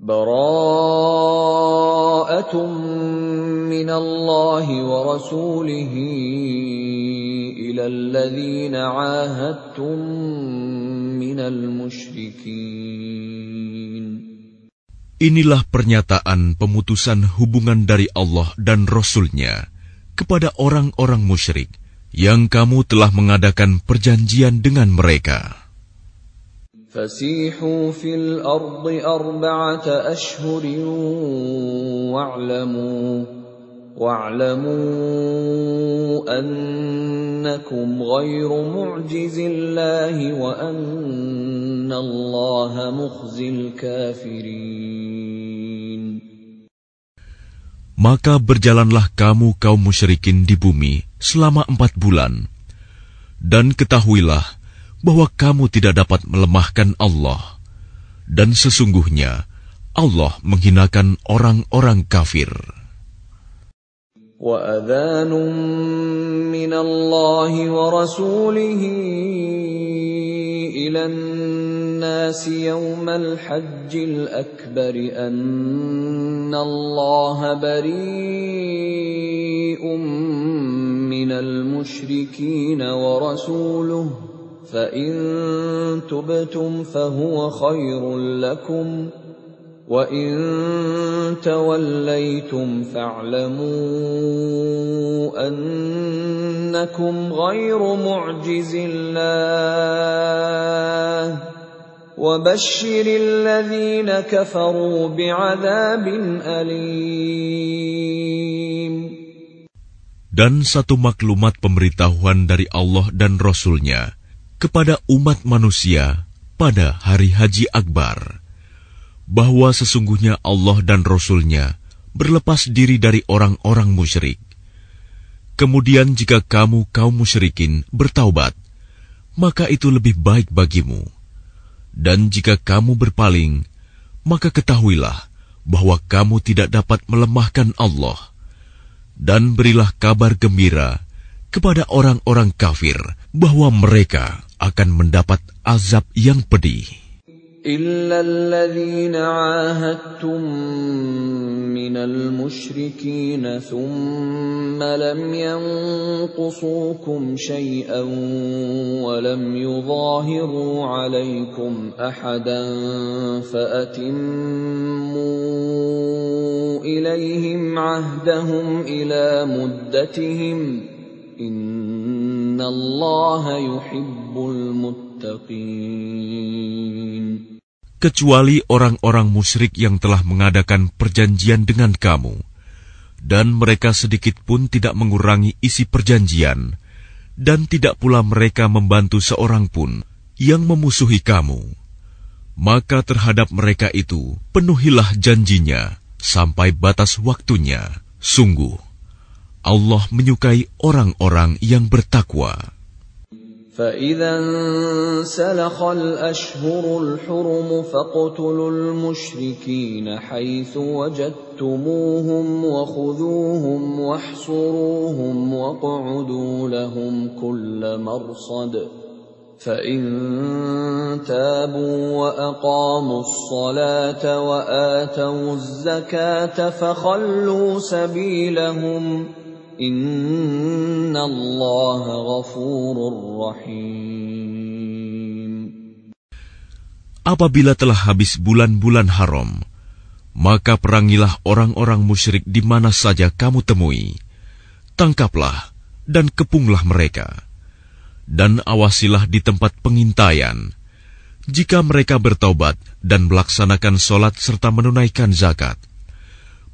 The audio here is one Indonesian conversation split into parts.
Bara'atun minallahi wa rasulihi ilal ladzina 'ahadtum minal musyrikin. Inilah pernyataan pemutusan hubungan dari Allah dan Rasul-Nya kepada orang-orang musyrik yang kamu telah mengadakan perjanjian dengan mereka. فَسِيحُوا فِي الْأَرْضِ 4 أَشْهُرٍ وَاعْلَمُوا أَنَّكُمْ غَيْرُ مُعْجِزِي اللَّهِ وَأَنَّ اللَّهَ مُخْزِي الْكَافِرِينَ. Maka berjalanlah kamu kaum musyrikin di bumi selama 4 bulan, dan ketahuilah bahwa kamu tidak dapat melemahkan Allah, dan sesungguhnya Allah menghinakan orang-orang kafir. وَأَذَانٌ مِّنَ اللَّهِ وَرَسُولِهِ إِلَى النَّاسِ يَوْمَ الْحَجِّ الْأَكْبَرِ أَنَّ اللَّهَ بَرِيءٌ مِّنَ الْمُشْرِكِينَ وَرَسُولُهُ فَإِن تُبْتُمْ فَهُوَ خَيْرٌ لَّكُمْ وَإِن تَوَلَّيْتُمْ فَاعْلَمُوا أَنَّكُمْ غَيْرُ مُعْجِزِي اللَّهِ وَبَشِّرِ الَّذِينَ كَفَرُوا بِعَذَابٍ أَلِيمٍ. Dan satu maklumat pemberitahuan dari Allah dan Rasul-Nya kepada umat manusia pada hari Haji Akbar, bahwa sesungguhnya Allah dan Rasul-Nya berlepas diri dari orang-orang musyrik. Kemudian jika kamu kaum musyrikin bertaubat, maka itu lebih baik bagimu. Dan jika kamu berpaling, maka ketahuilah bahwa kamu tidak dapat melemahkan Allah. Dan berilah kabar gembira kepada orang-orang kafir bahwa mereka akan mendapat azab yang pedih. إِلَّا الَّذِينَ عَاهَدتُّم مِّنَ الْمُشْرِكِينَ ثُمَّ لَمْ يَنقُصُوكُمْ شَيْئًا وَلَمْ يُظَاهِرُوا عَلَيْكُمْ أَحَدًا فَأَتِمُّوا إِلَيْهِمْ عَهْدَهُمْ إِلَى مُدَّتِهِمْ إِنَّ اللَّهَ يُحِبُّ الْمُتَّقِينَ. Kecuali orang-orang musyrik yang telah mengadakan perjanjian dengan kamu, dan mereka sedikit pun tidak mengurangi isi perjanjian, dan tidak pula mereka membantu seorang pun yang memusuhi kamu. Maka terhadap mereka itu penuhilah janjinya sampai batas waktunya. Sungguh, Allah menyukai orang-orang yang bertakwa. فَإِذَا انْسَلَخَ الْأَشْهُرُ الْحُرُمُ فَاقْتُلُوا الْمُشْرِكِينَ حَيْثُ وَجَدتُّمُوهُمْ وَخُذُوهُمْ وَاحْصُرُوهُمْ وَاقْعُدُوا لَهُمْ كُلَّ مَرْصَدٍ فَإِن تَابُوا وَأَقَامُوا الصَّلَاةَ وَآتَوُا الزَّكَاةَ فَخَلُّوا سَبِيلَهُمْ Inna Allah ghafurur rahim. Apabila telah habis bulan-bulan haram, maka perangilah orang-orang musyrik di mana saja kamu temui. Tangkaplah dan kepunglah mereka. Dan awasilah di tempat pengintaian. Jika mereka bertaubat dan melaksanakan sholat serta menunaikan zakat,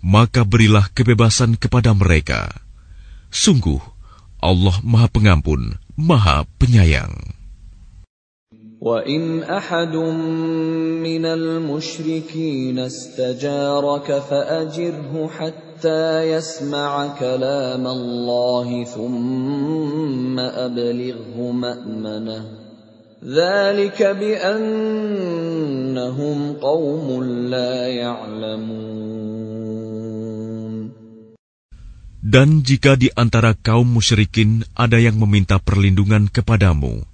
maka berilah kebebasan kepada mereka. Sungguh, Allah Maha Pengampun, Maha Penyayang. وَإِنْ أَحَدٌ مِّنَ الْمُشْرِكِينَ اسْتَجَارَكَ فَأَجِرْهُ حَتَّى يَسْمَعَ كَلَامَ اللَّهِ ثُمَّ أَبْلِغْهُ مَأْمَنَهُ ذَلِكَ بِأَنَّهُمْ قَوْمٌ لَّا يَعْلَمُونَ. Dan jika di antara kaum musyrikin ada yang meminta perlindungan kepadamu,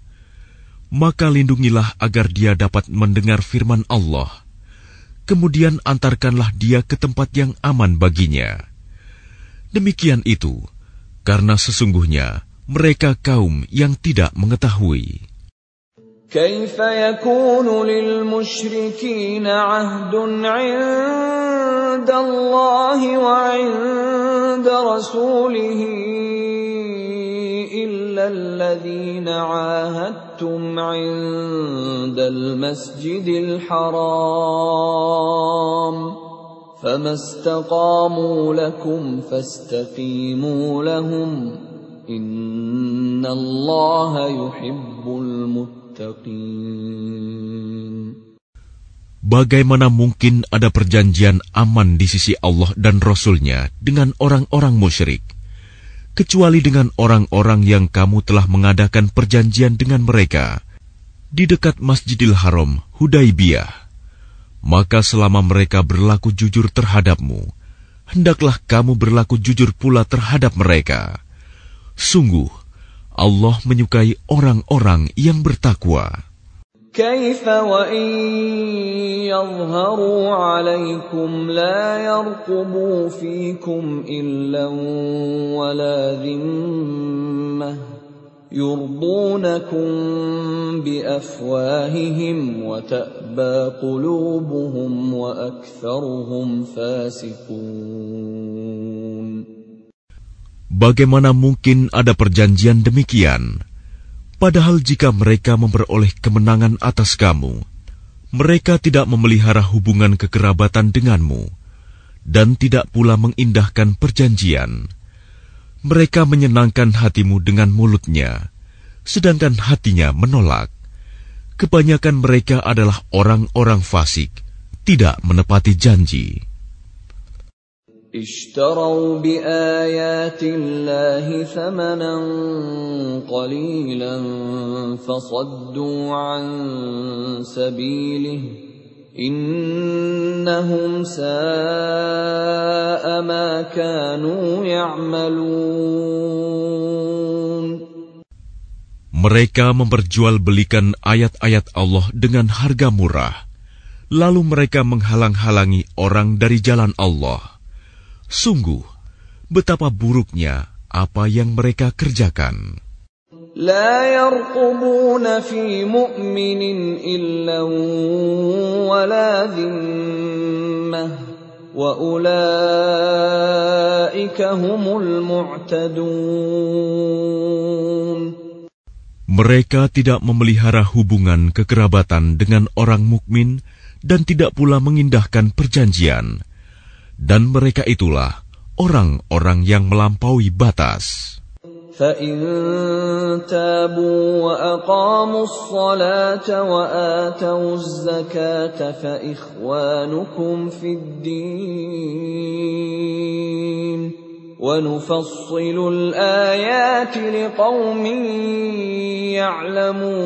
maka lindungilah agar dia dapat mendengar firman Allah. kemudian antarkanlah dia ke tempat yang aman baginya. Demikian itu, karena sesungguhnya mereka kaum yang tidak mengetahui. كيف يكون للمشركين عهد عند الله وعند رسوله إلا الذين عاهدتم عند المسجد الحرام فما استقاموا لكم فاستقيموا لهم إن الله يحب المتقين. Bagaimana mungkin ada perjanjian aman di sisi Allah dan Rasul-Nya dengan orang-orang musyrik, kecuali dengan orang-orang yang kamu telah mengadakan perjanjian dengan mereka di dekat Masjidil Haram, Hudaibiyah. Maka selama mereka berlaku jujur terhadapmu, hendaklah kamu berlaku jujur pula terhadap mereka. Sungguh, Allah menyukai orang-orang yang bertakwa. كيف وإن يظهروا عليكم لا يرقبوا فيكم إلا ولا ذمة يرضونكم بأفواههم وتأبى قلوبهم وأكثرهم فاسقون. Bagaimana mungkin ada perjanjian demikian? Padahal jika mereka memperoleh kemenangan atas kamu, mereka tidak memelihara hubungan kekerabatan denganmu, dan tidak pula mengindahkan perjanjian. Mereka menyenangkan hatimu dengan mulutnya, sedangkan hatinya menolak. Kebanyakan mereka adalah orang-orang fasik, tidak menepati janji. اشتروا بآيات الله ثمنا قليلا فصدوا عن سبيله إنهم ساء ما كانوا يعملون. Mereka memperjualbelikan ayat-ayat Allah dengan harga murah, lalu mereka menghalang-halangi orang dari jalan Allah. Sungguh, betapa buruknya apa yang mereka kerjakan. لا يرقبون في مؤمن إلا ولا ذمة وأولئك هم المعتدون. Mereka tidak memelihara hubungan kekerabatan dengan orang mukmin dan tidak pula mengindahkan perjanjian. Dan mereka itulah orang-orang yang melampaui batas. فَإِن تَابُوا وَأَقَامُوا الصَّلَاةَ وَآتَوُا الزَّكَاةَ فَإِخْوَانُكُمْ فِي الدِّينِ وَنُفَصِّلُ الْآيَاتِ لِقَوْمٍ يَعْلَمُونَ.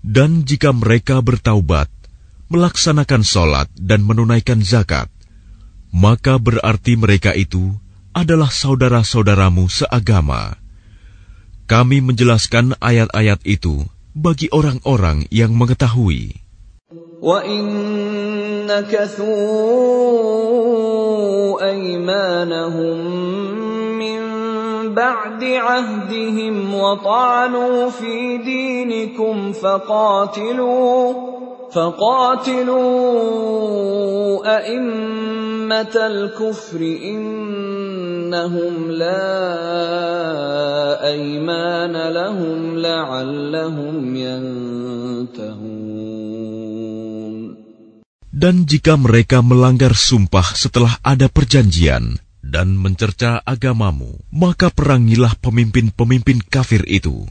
Dan jika mereka bertaubat, melaksanakan sholat dan menunaikan zakat, maka berarti mereka itu adalah saudara-saudaramu seagama. Kami menjelaskan ayat-ayat itu bagi orang-orang yang mengetahui. وَإِن نَكَثُوا أَيْمَانَهُمْ مِنْ بَعْدِ عَهْدِهِمْ وَطَعَنُوا فِي دِينِكُمْ فقاتلوا أئمة الكفر إنهم لا أيمان لهم لعلهم ينتهون. Dan jika mereka melanggar sumpah setelah ada perjanjian dan mencerca agamamu, maka perangilah pemimpin-pemimpin kafir itu.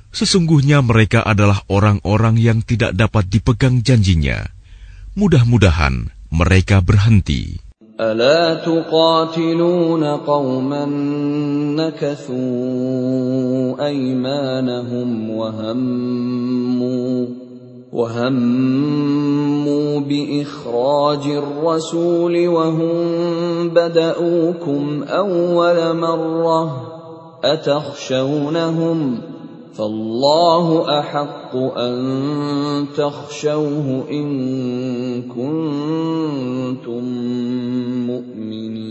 Sesungguhnya mereka adalah orang-orang yang tidak dapat dipegang janjinya. Mudah-mudahan mereka berhenti. ألا تقاتلون قوما نكثوا أيمانهم وهموا بإخراج الرسول وهم بدؤوكم أول مرة أتخشونهم فالله أحق أن تخشوه إن كنتم مؤمنين.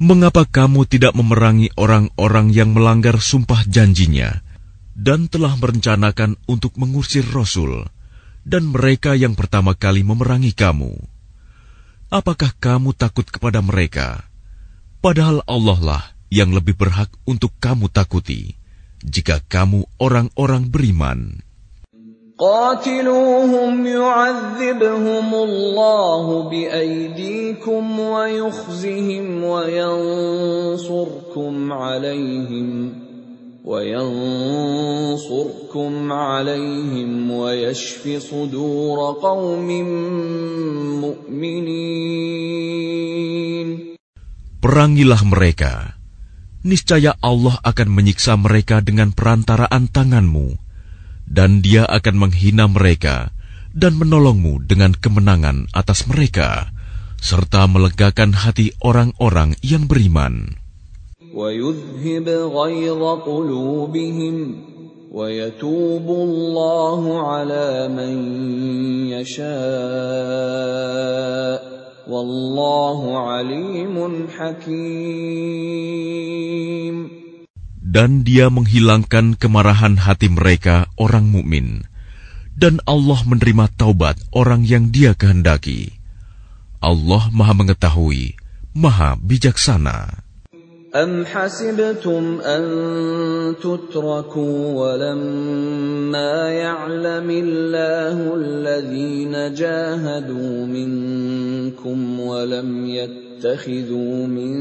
Mengapa kamu tidak memerangi orang-orang yang melanggar sumpah janjinya dan telah merencanakan untuk mengusir Rasul dan mereka yang pertama kali memerangi kamu? Apakah kamu takut kepada mereka? Padahal Allah lah yang lebih berhak untuk kamu takuti, jika kamu orang-orang beriman. قاتلوهم يعذبهم الله بأيديكم ويخزهم وينصركم عليهم ويشف صدور قوم مؤمنين. Perangilah mereka. Niscaya Allah akan menyiksa mereka dengan perantaraan tanganmu, dan Dia akan menghina mereka dan menolongmu dengan kemenangan atas mereka, serta melegakan hati orang-orang yang beriman. وَيُذْهِبْ غَيْظَ قُلُوبِهِمْ وَيَتُوبُ اللَّهُ عَلَى مَن يَشَاءُ وَاللَّهُ عَلِيمٌ حَكِيمٌ. Dan Dia menghilangkan kemarahan hati mereka orang mukmin, dan Allah menerima taubat orang yang Dia kehendaki. Allah Maha Mengetahui, Maha Bijaksana. أَمْ حَسِبْتُمْ أَن تُتْرَكُوا وَلَمَّا يَعْلَمِ اللَّهُ الَّذِينَ جَاهَدُوا مِنكُمْ وَلَمْ يَتَّخِذُوا مِن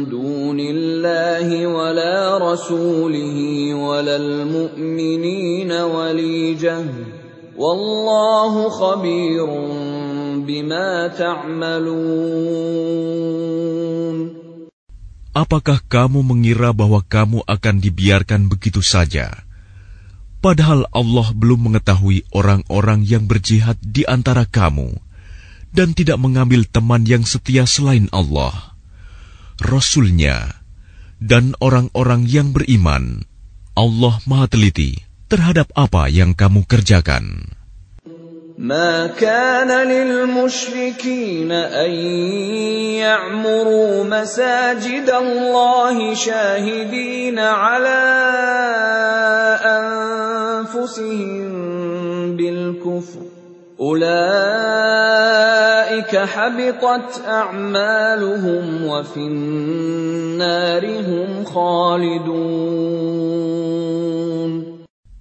دُونِ اللَّهِ وَلَا رَسُولِهِ وَلَا الْمُؤْمِنِينَ وَلِيجَةً وَاللَّهُ خَبِيرٌ بِمَا تَعْمَلُونَ. Apakah kamu mengira bahwa kamu akan dibiarkan begitu saja? Padahal Allah belum mengetahui orang-orang yang berjihad di antara kamu, dan tidak mengambil teman yang setia selain Allah, Rasul-Nya, dan orang-orang yang beriman. Allah Maha Teliti terhadap apa yang kamu kerjakan. ما كان للمشركين أن يعمروا مساجد الله شاهدين على أنفسهم بالكفر أولئك حبطت أعمالهم وفي النار هم خالدون.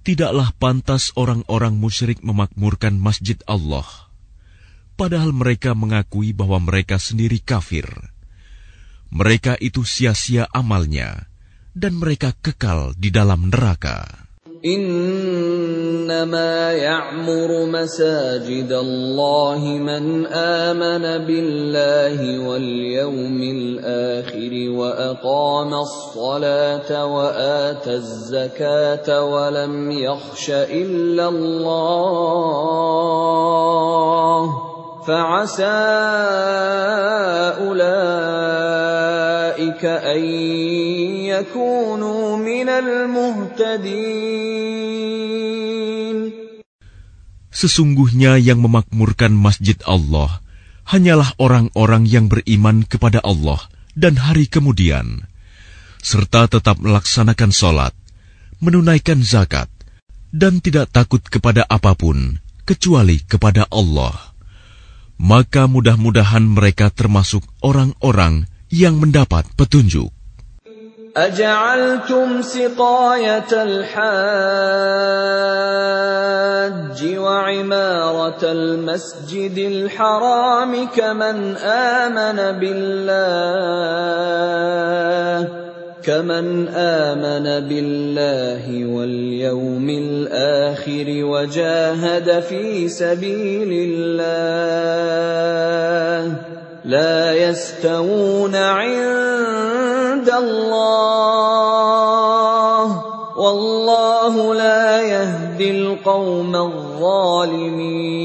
Tidaklah pantas orang-orang musyrik memakmurkan masjid Allah, padahal mereka mengakui bahwa mereka sendiri kafir. Mereka itu sia-sia amalnya, dan mereka kekal di dalam neraka. إنما يعمر مساجد الله من آمن بالله واليوم الآخر وأقام الصلاة وآتى الزكاة ولم يخش إلا الله فعسى أولئك أن يكونوا من المهتدين. Sesungguhnya yang memakmurkan masjid Allah hanyalah orang-orang yang beriman kepada Allah dan hari kemudian, serta tetap melaksanakan sholat, menunaikan zakat, dan tidak takut kepada apapun kecuali kepada Allah. Maka mudah-mudahan mereka termasuk orang-orang yang mendapat petunjuk. أجعلتم سقاية الحاج وعمارة المسجد الحرام كمن آمن بالله واليوم الآخر وجاهد في سبيل الله لا يستوون عند الله والله لا يهدي القوم الظالمين.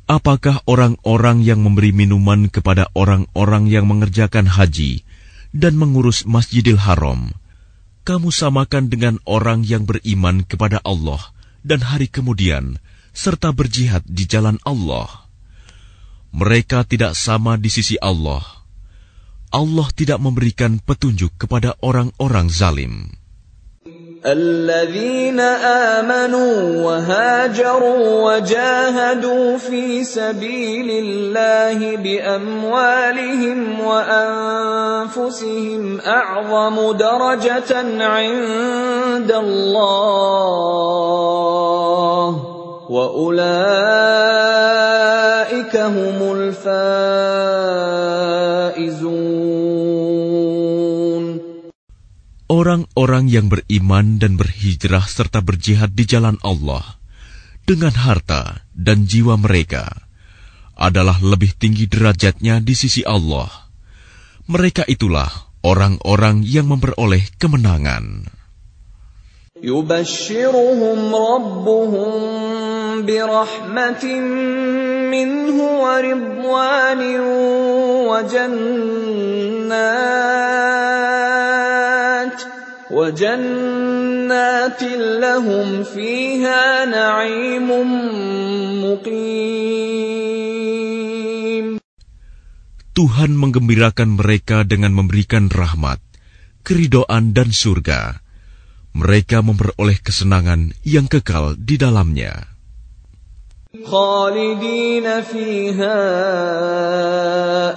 Apakah orang-orang yang memberi minuman kepada orang-orang yang mengerjakan haji dan mengurus Masjidil Haram, kamu samakan dengan orang yang beriman kepada Allah dan hari kemudian, serta berjihad di jalan Allah. Mereka tidak sama di sisi Allah. Allah tidak memberikan petunjuk kepada orang-orang zalim. الذين آمنوا وهاجروا وجاهدوا في سبيل الله بأموالهم وأنفسهم أعظم درجة عند الله وأولئك هم الفائزون. Orang-orang yang beriman dan berhijrah serta berjihad di jalan Allah dengan harta dan jiwa mereka adalah lebih tinggi derajatnya di sisi Allah. Mereka itulah orang-orang yang memperoleh kemenangan. يبشرهم ربهم برحمة منه ورضوان وجنات لهم فيها نعيم مقيم. Tuhan menggembirakan mereka dengan memberikan rahmat, keridhaan dan surga. Mereka memperoleh kesenangan yang kekal di dalamnya. خالدين فيها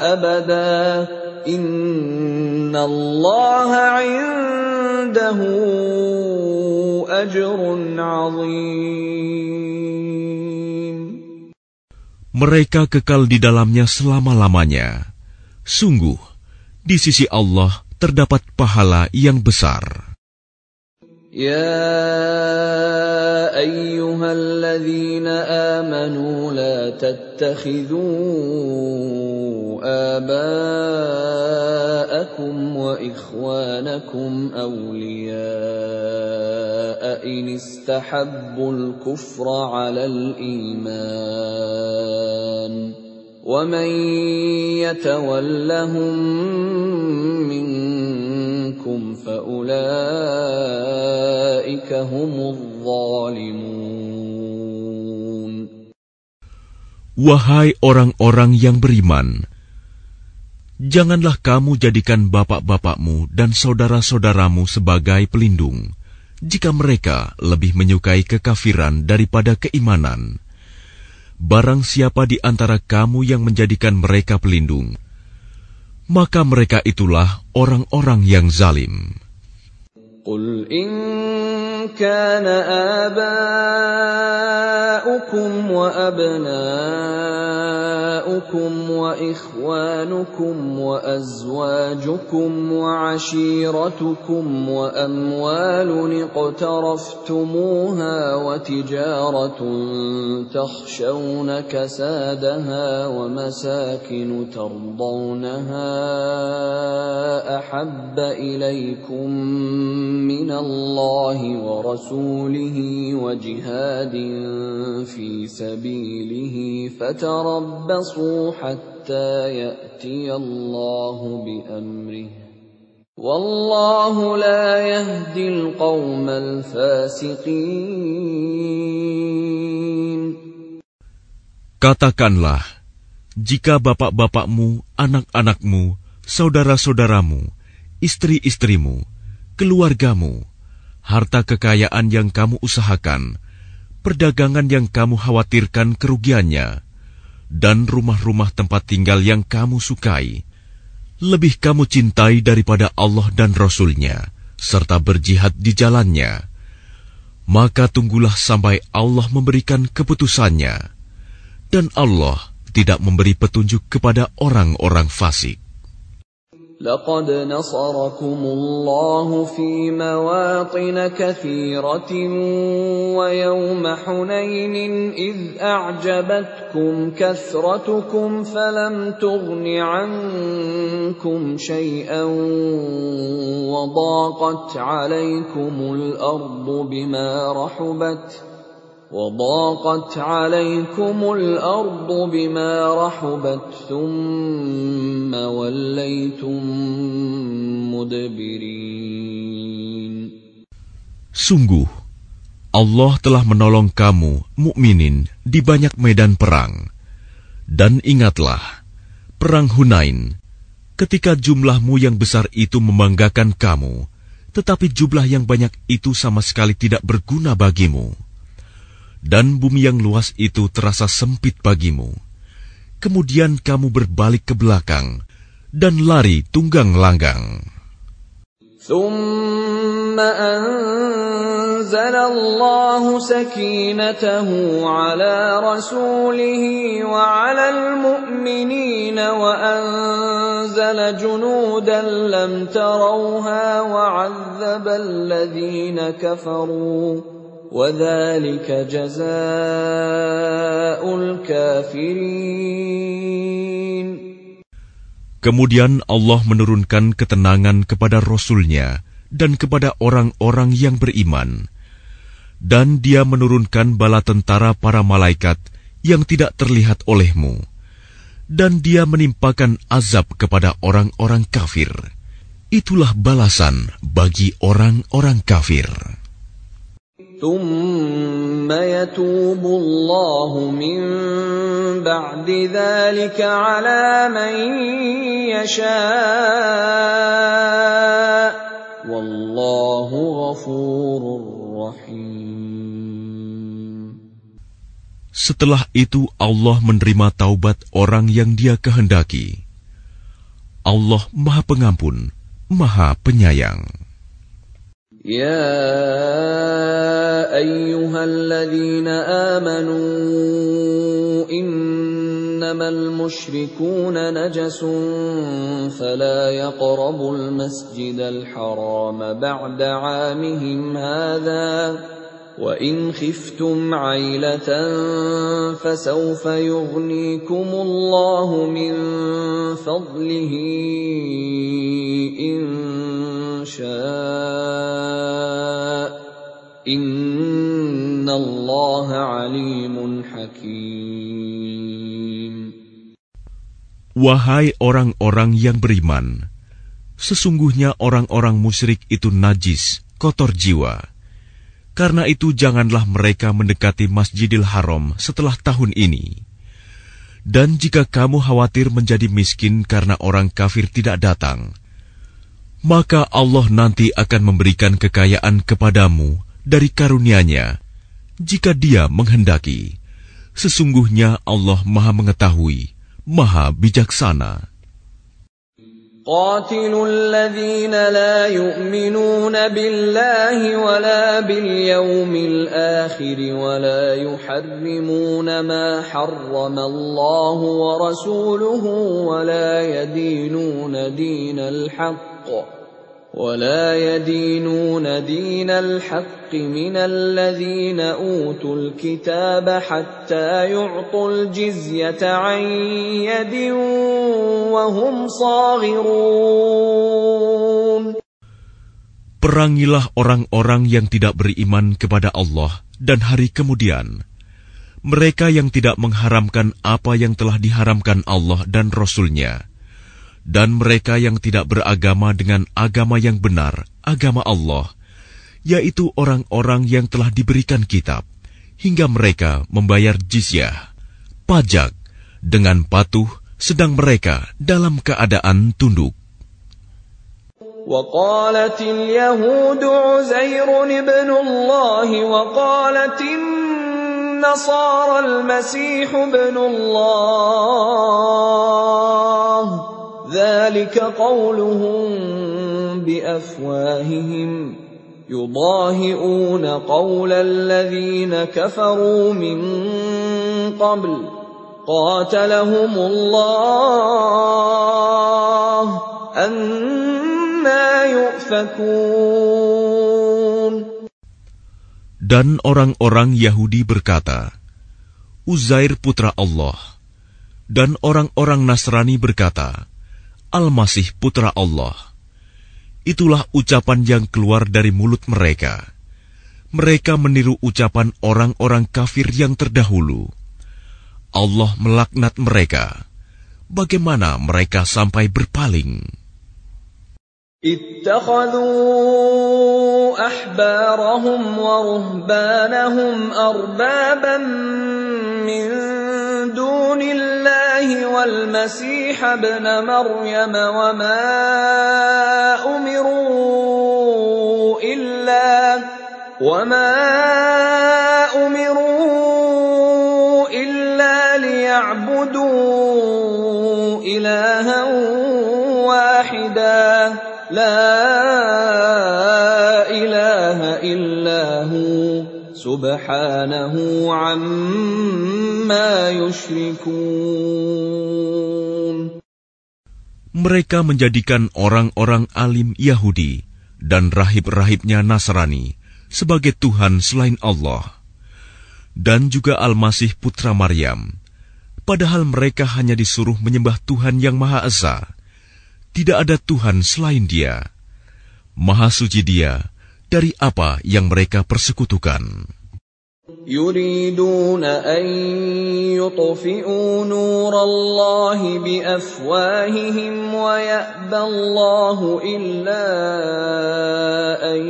أبدا إن الله عنده أجر عظيم. Mereka kekal di dalamnya selama-lamanya. Sungguh, di sisi Allah terdapat pahala yang besar. يا أيها الذين آمنوا لا تتخذوا آباءكم وإخوانكم أولياء إن استحبوا الكفر على الإيمان ومن يتولهم منكم فأولئك هم الظالمون. Wahai orang-orang yang beriman, janganlah kamu jadikan bapak-bapakmu dan saudara-saudaramu sebagai pelindung, jika mereka lebih menyukai kekafiran daripada keimanan. Barang siapa di antara kamu yang menjadikan mereka pelindung, maka mereka itulah orang-orang yang zalim. قل إن كان آباؤكم وأبناؤكم وإخوانكم وأزواجكم وعشيرتكم وأموال اقترفتموها وتجارة تخشون كسادها ومساكن ترضونها أحب إليكم من الله ورسوله وجهاد في سبيله فتربصوا حتى يأتي الله بأمره والله لا يهدي القوم الفاسقين. Katakanlah, jika bapak-bapakmu, anak-anakmu, saudara-saudaramu, istri-istrimu, keluargamu, harta kekayaan yang kamu usahakan, perdagangan yang kamu khawatirkan kerugiannya, dan rumah-rumah tempat tinggal yang kamu sukai, lebih kamu cintai daripada Allah dan Rasul-Nya, serta berjihad di jalannya, maka tunggulah sampai Allah memberikan keputusannya, dan Allah tidak memberi petunjuk kepada orang-orang fasik. لقد نصركم الله في مواطن كثيرة ويوم حنين إذ أعجبتكم كثرتكم فلم تغن عنكم شيئا وضاقت عليكم الأرض بما رحبت وضاقت عليكم الأرض بما رحبت ثم وليتم مدبرين. Sungguh, Allah telah menolong kamu, mukminin, di banyak medan perang. Dan ingatlah, perang Hunain, ketika jumlahmu yang besar itu membanggakan kamu, tetapi jumlah yang banyak itu sama sekali tidak berguna bagimu. Dan bumi yang luas itu terasa sempit bagimu. Kemudian kamu berbalik ke belakang dan lari tunggang langgang. ثم أنزل الله سكينته على رسوله وعلى المؤمنين وأنزل جنودا لم تروها وعذب الذين كفروا وذلك جزاء الكافرين. Kemudian Allah menurunkan ketenangan kepada Rasul-Nya dan kepada orang-orang yang beriman. Dan Dia menurunkan bala tentara para malaikat yang tidak terlihat olehmu. Dan Dia menimpakan azab kepada orang-orang kafir. Itulah balasan bagi orang-orang kafir. ثم يتوب الله من بعد ذلك على من يشاء والله غفور رحيم. Setelah itu Allah menerima taubat orang yang Dia kehendaki. Allah Maha Pengampun, Maha Penyayang. يا أيها الذين آمنوا إنما المشركون نجس فلا يقربوا المسجد الحرام بعد عامهم هذا وإن خفتم عيلة فسوف يغنيكم الله من فضله إن شاء إن الله عليم حكيم. Wahai orang-orang yang beriman, sesungguhnya orang-orang musyrik itu najis, kotor jiwa. Karena itu janganlah mereka mendekati Masjidil Haram setelah tahun ini. Dan jika kamu khawatir menjadi miskin karena orang kafir tidak datang, maka Allah nanti akan memberikan kekayaan kepadamu dari karunia-Nya, jika Dia menghendaki. Sesungguhnya Allah Maha Mengetahui, Maha Bijaksana. قاتلوا الذين لا يؤمنون بالله ولا باليوم الآخر ولا يحرمون ما حرم الله ورسوله ولا يدينون دين الحق من الذين أوتوا الكتاب حتى يعطوا الجزية عن يد وهم صاغرون. Perangilah orang-orang yang tidak beriman kepada Allah dan hari kemudian. Mereka yang tidak mengharamkan apa yang telah diharamkan Allah dan Rasul-Nya. Dan mereka yang tidak beragama dengan agama yang benar, agama Allah, yaitu orang-orang yang telah diberikan kitab, hingga mereka membayar jizyah, pajak, dengan patuh, sedang mereka dalam keadaan tunduk. وقالت اليهود عزير ابن الله وقالت النصارى المسيح ابن الله ذلك قولهم بأفواههم يضاهئون قول الذين كفروا من قبل قاتلهم الله أنى يؤفكون. Dan orang-orang Yahudi berkata, Uzair putra Allah. Dan orang-orang Nasrani berkata, Al-Masih putra Allah. Itulah ucapan yang keluar dari mulut mereka. Mereka meniru ucapan orang-orang kafir yang terdahulu. Allah melaknat mereka. Bagaimana mereka sampai berpaling? اتخذوا أحبارهم ورهبانهم أربابا من دون الله والمسيح ابن مريم وما أمروا إلا ليعبدوا إلها واحدا لا إله إلا هو سبحانه عما يشركون. Mereka menjadikan orang-orang alim Yahudi dan rahib-rahibnya Nasrani sebagai Tuhan selain Allah, dan juga Al-Masih putra Maryam, padahal mereka hanya disuruh menyembah Tuhan yang Maha Esa. Tidak ada Tuhan selain Dia. Maha suci Dia dari apa yang mereka persekutukan. يريدون أن يطفئوا نور الله بأفواههم ويأبى الله إلا أن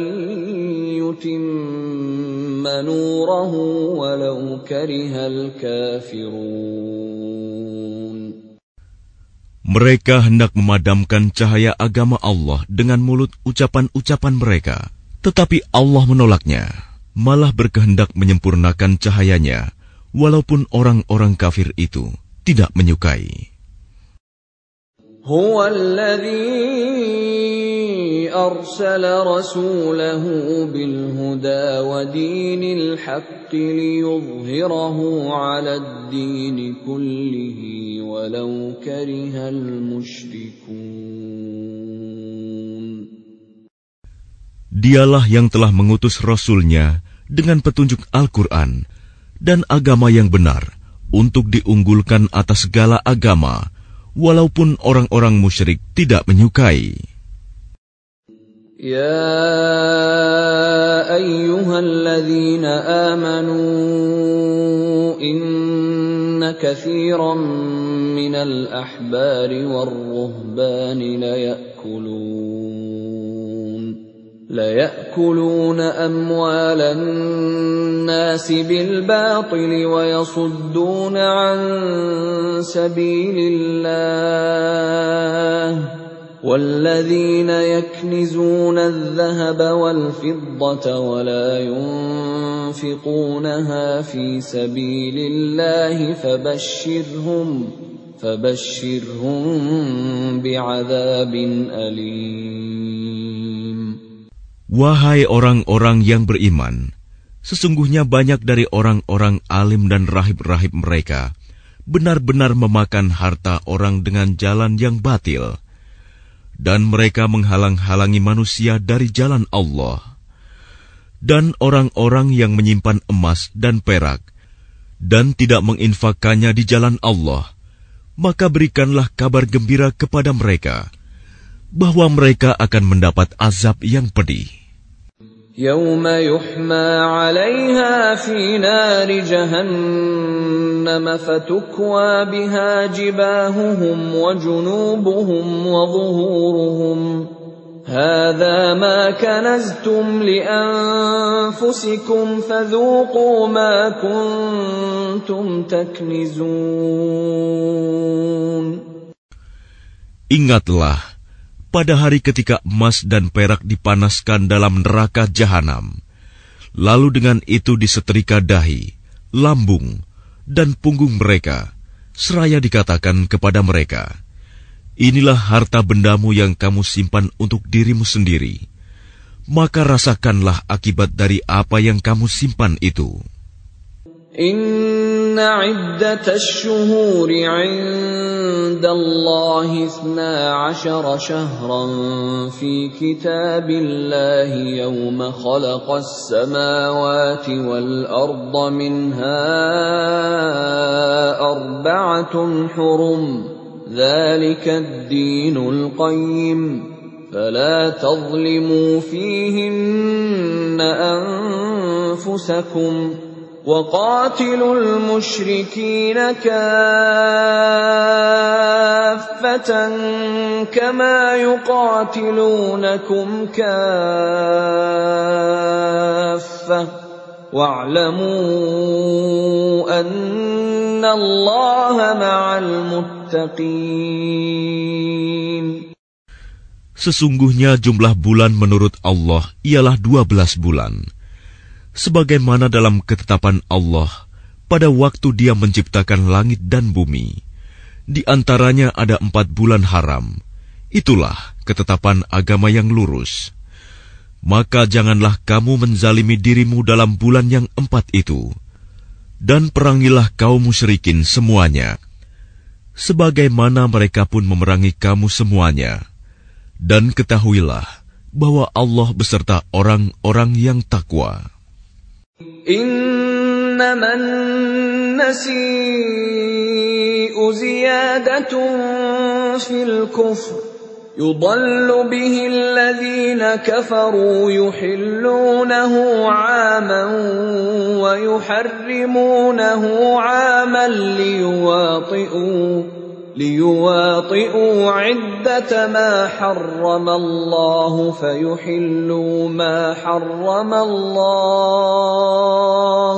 يتم نوره ولو كره الكافرون. Mereka hendak memadamkan cahaya agama Allah dengan mulut ucapan-ucapan mereka, tetapi Allah menolaknya, malah berkehendak menyempurnakan cahayanya, walaupun orang-orang kafir itu tidak menyukai. Huwa alladhi arsala rasulahu bil huda wa dinil haqqi liyudhhirahu 'ala ad-din kullihi walau karihal musyrikun. Dialah yang telah mengutus Rasul-Nya dengan petunjuk Al-Quran dan agama yang benar untuk diunggulkan atas segala agama, walaupun orang-orang musyrik tidak menyukai. Ya ayyuhalladzina amanu inna katsiran minal ahbari war-ruhbani ليأكلون أموال الناس بالباطل ويصدون عن سبيل الله والذين يكنزون الذهب والفضة ولا ينفقونها في سبيل الله فبشرهم بعذاب أليم. Wahai orang-orang yang beriman, sesungguhnya banyak dari orang-orang alim dan rahib-rahib mereka benar-benar memakan harta orang dengan jalan yang batil, dan mereka menghalang-halangi manusia dari jalan Allah. Dan orang-orang yang menyimpan emas dan perak dan tidak menginfakkannya di jalan Allah, maka berikanlah kabar gembira kepada mereka bahwa mereka akan mendapat azab yang pedih. يوم يحمى عليها في نار جهنم فتكوى بها جباههم وجنوبهم وظهورهم هذا ما كنزتم لأنفسكم فذوقوا ما كنتم تكنزون. Ingatlah pada hari ketika emas dan perak dipanaskan dalam neraka jahanam, lalu dengan itu disetrika dahi, lambung, dan punggung mereka, seraya dikatakan kepada mereka, inilah harta bendamu yang kamu simpan untuk dirimu sendiri, maka rasakanlah akibat dari apa yang kamu simpan itu. Inna iddatash shuhuri 'inda Allahi 12 shahran fi kitabillahi yawma khalaqas samawati wal arda minha arba'atun hurum dhalika ad-dinul qayyim فلا تظلموا فيهن أنفسكم وقاتلوا المشركين كافة كما يقاتلونكم كافة واعلموا أن الله مع المتقين. Sesungguhnya jumlah bulan menurut Allah ialah 12 bulan. Sebagaimana dalam ketetapan Allah pada waktu Dia menciptakan langit dan bumi. Di antaranya ada 4 bulan haram. Itulah ketetapan agama yang lurus. Maka janganlah kamu menzalimi dirimu dalam bulan yang 4 itu. Dan perangilah kaum musyrikin semuanya. Sebagaimana mereka pun memerangi kamu semuanya. Dan ketahuilah bahwa Allah beserta orang-orang yang takwa. Innaman nasi'u ziyadatun fil kufr yudallu bihi alladhina kafaru yuhillunahu 'aman wa yuharrimunahu 'aman ليواطئوا عدة ما حرم الله فيحلوا ما حرم الله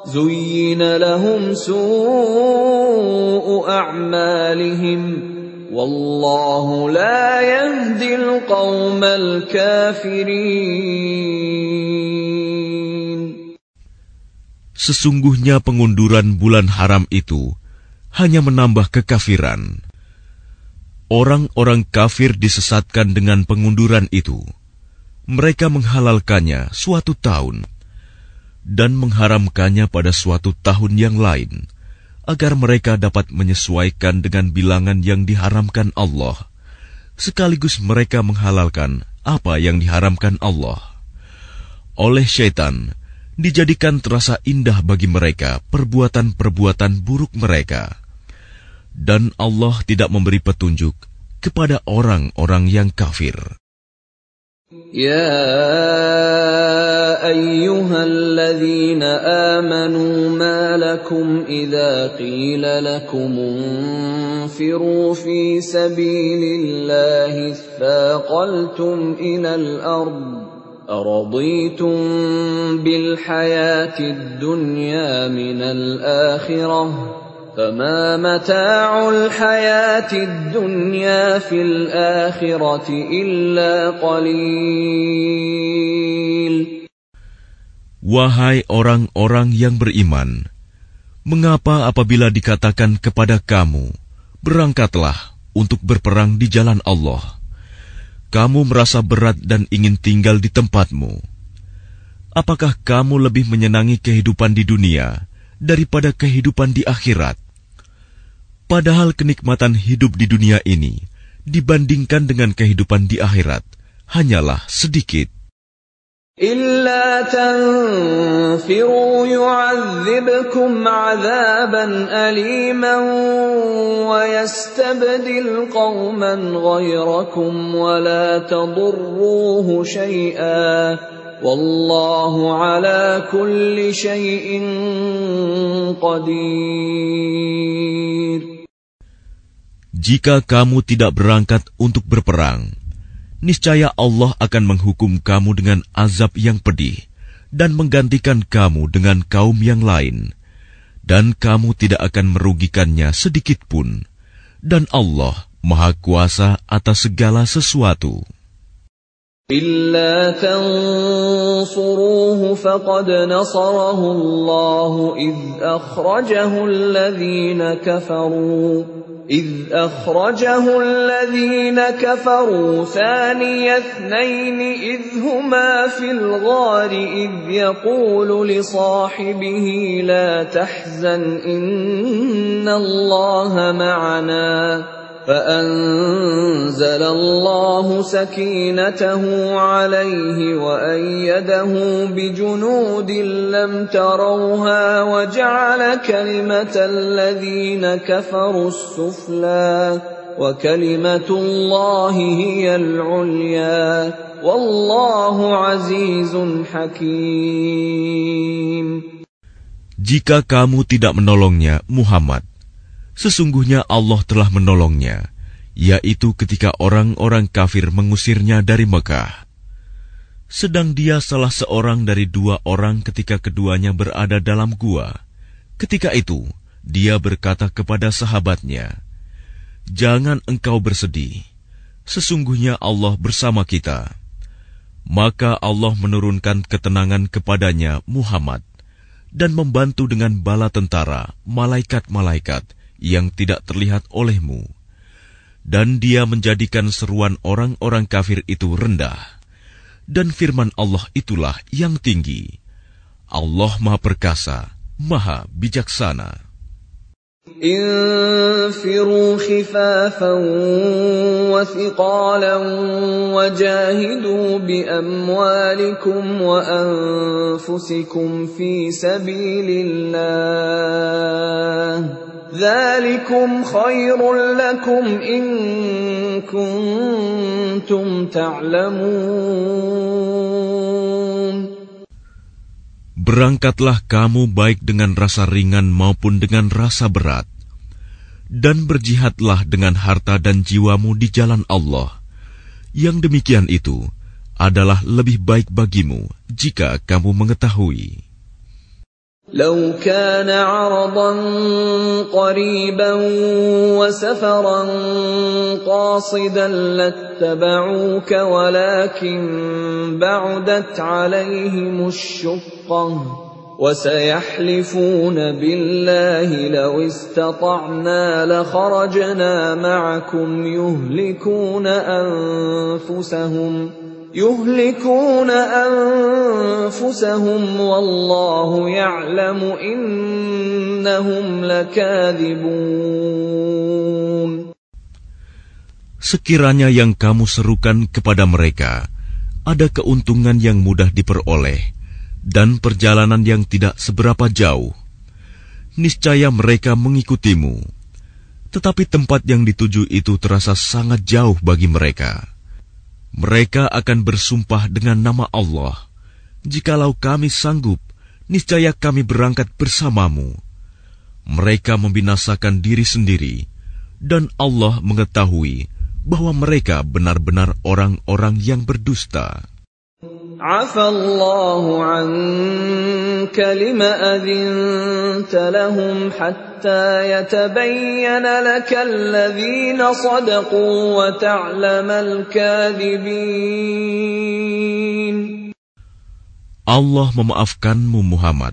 زين لهم سوء أعمالهم والله لا يهدي القوم الكافرين. Sesungguhnya pengunduran bulan haram itu hanya menambah kekafiran. Orang-orang kafir disesatkan dengan pengunduran itu. Mereka menghalalkannya suatu tahun dan mengharamkannya pada suatu tahun yang lain, agar mereka dapat menyesuaikan dengan bilangan yang diharamkan Allah, sekaligus mereka menghalalkan apa yang diharamkan Allah. Oleh syaitan, dijadikan terasa indah bagi mereka perbuatan-perbuatan buruk mereka. Dan Allah tidak memberi petunjuk kepada orang-orang yang kafir. Ya ayyuhalladzina amanu ma lakum idza qila lakum unfiru fi sabilillahi thaqaltum ilal ard araditum bil hayatid dunya minal akhirah فما متاع الحياة الدنيا في الآخرة إلا قليل. Wahai orang-orang yang beriman, mengapa apabila dikatakan kepada kamu, berangkatlah untuk berperang di jalan Allah, kamu merasa berat dan ingin tinggal di tempatmu? Apakah kamu lebih menyenangi kehidupan di dunia daripada kehidupan di akhirat? Padahal kenikmatan hidup di dunia ini dibandingkan dengan kehidupan di akhirat hanyalah sedikit. Illa tanfiru yu'adzibkum 'adzaban aliman wa yastabdil qauman ghayrakum wa la tadurruhu syai'an wallahu 'ala kulli syai'in qadir. Jika kamu tidak berangkat untuk berperang, niscaya Allah akan menghukum kamu dengan azab yang pedih dan menggantikan kamu dengan kaum yang lain, dan kamu tidak akan merugikannya sedikit pun, dan Allah Maha Kuasa atas segala sesuatu. إلا تنصروه فقد نصره الله إذ أخرجه الذين كفروا ثاني اثنين إذ هما في الغار إذ يقول لصاحبه لا تحزن إن الله معنا فأنزل الله سكينته عليه وأيده بجنود لم تروها وجعل كلمة الذين كفروا السفلى وكلمة الله هي العليا والله عزيز حكيم. Jika kamu tidak menolongnya, Muhammad, sesungguhnya Allah telah menolongnya, yaitu ketika orang-orang kafir mengusirnya dari Mekah. Sedang dia salah seorang dari 2 orang ketika keduanya berada dalam gua. Ketika itu, dia berkata kepada sahabatnya, "Jangan engkau bersedih, sesungguhnya Allah bersama kita." Maka Allah menurunkan ketenangan kepadanya, Muhammad, dan membantu dengan bala tentara, malaikat-malaikat yang tidak terlihat olehmu. Dan dia menjadikan seruan orang-orang kafir itu rendah. Dan firman Allah itulah yang tinggi. Allah Maha Perkasa, Maha Bijaksana. انفروا خفافا وثقالا وجاهدوا بأموالكم وأنفسكم في سبيل الله ذلكم خير لكم إن كنتم تعلمون. Berangkatlah kamu baik dengan rasa ringan maupun dengan rasa berat, dan berjihadlah dengan harta dan jiwamu di jalan Allah. Yang demikian itu adalah lebih baik bagimu jika kamu mengetahui. لو كان عرضا قريبا وسفرا قاصدا لاتبعوك ولكن بعدت عليهم الشقة وسيحلفون بالله لو استطعنا لخرجنا معكم يهلكون أنفسهم والله يعلم إنهم لكاذبون. Sekiranya yang kamu serukan kepada mereka ada keuntungan yang mudah diperoleh dan perjalanan yang tidak seberapa jauh, niscaya mereka mengikutimu. Tetapi tempat yang dituju itu terasa sangat jauh bagi mereka. Mereka akan bersumpah dengan nama Allah, "Jikalau kami sanggup, niscaya kami berangkat bersamamu." Mereka membinasakan diri sendiri, dan Allah mengetahui bahwa mereka benar-benar orang-orang yang berdusta. Afallahu anka lima adhinta lahum hatta yatabayyana laka alladhina sadaqu wa ta'lamal kadhibin. Allah memaafkanmu, Muhammad.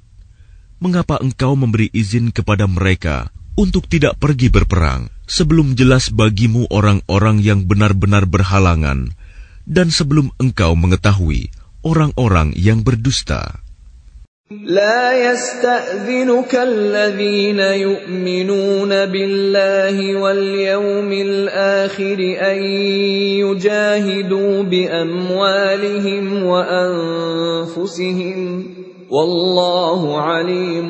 Mengapa engkau memberi izin kepada mereka untuk tidak pergi berperang sebelum jelas bagimu orang-orang yang benar-benar berhalangan dan sebelum engkau mengetahui orang-orang yang berdusta? لا يستأذنك الذين يؤمنون بالله واليوم الآخر أن يجاهدوا بأموالهم وأنفسهم والله عليم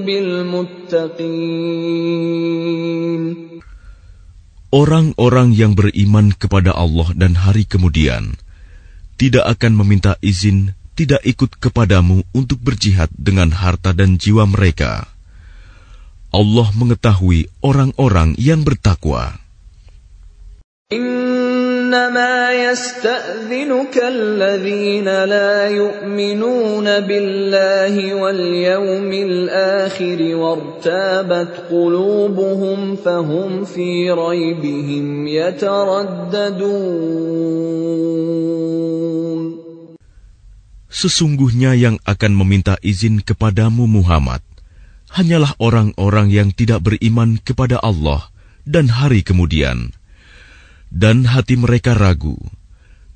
بالمتقين. Orang-orang yang beriman kepada Allah dan hari kemudian tidak akan meminta izin tidak ikut kepadamu untuk berjihad dengan harta dan jiwa mereka. Allah mengetahui orang-orang yang bertakwa. إنما يستأذنك الذين لا يؤمنون بالله واليوم الآخر وارتابت قلوبهم فهم في ريبهم يترددون. Sesungguhnya yang akan meminta izin kepadamu, Muhammad, hanyalah orang-orang yang tidak beriman kepada Allah dan hari kemudian, dan hati mereka ragu.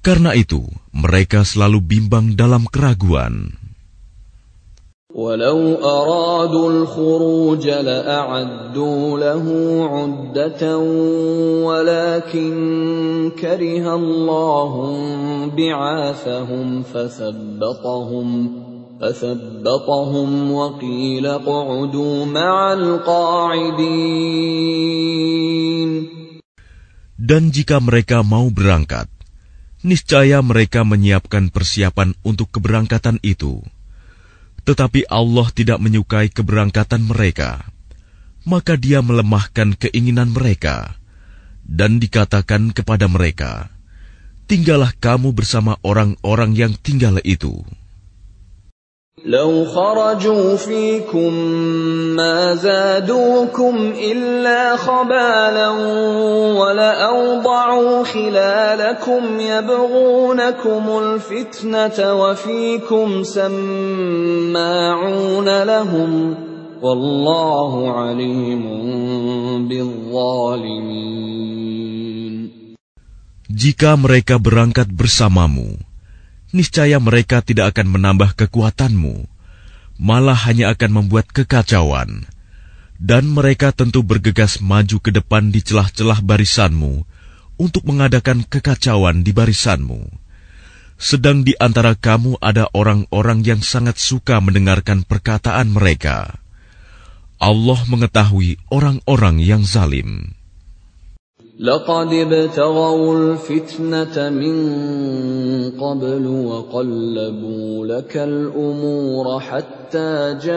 Karena itu, mereka selalu bimbang dalam keraguan. ولو أرادوا الخروج لأعدوا له عدة ولكن كره الله بعاثهم فثبطهم وقيل اقعدوا مع القاعدين. Dan jika mereka mau berangkat, niscaya mereka menyiapkan persiapan untuk keberangkatan itu. Tetapi Allah tidak menyukai keberangkatan mereka, maka Dia melemahkan keinginan mereka, dan dikatakan kepada mereka, tinggallah kamu bersama orang-orang yang tinggal itu. لو خرجوا فيكم ما زادوكم إلا خبالا ولأوضعوا خلالكم يبغونكم الفتنة وفيكم سماعون لهم والله عليم بالظالمين. Jika mereka berangkat bersamamu, niscaya mereka tidak akan menambah kekuatanmu, malah hanya akan membuat kekacauan. Dan mereka tentu bergegas maju ke depan di celah-celah barisanmu untuk mengadakan kekacauan di barisanmu. Sedang di antara kamu ada orang-orang yang sangat suka mendengarkan perkataan mereka. Allah mengetahui orang-orang yang zalim. لقد ابتغوا الفتنة من قبل وقلبوا لك الأمور حتى جاء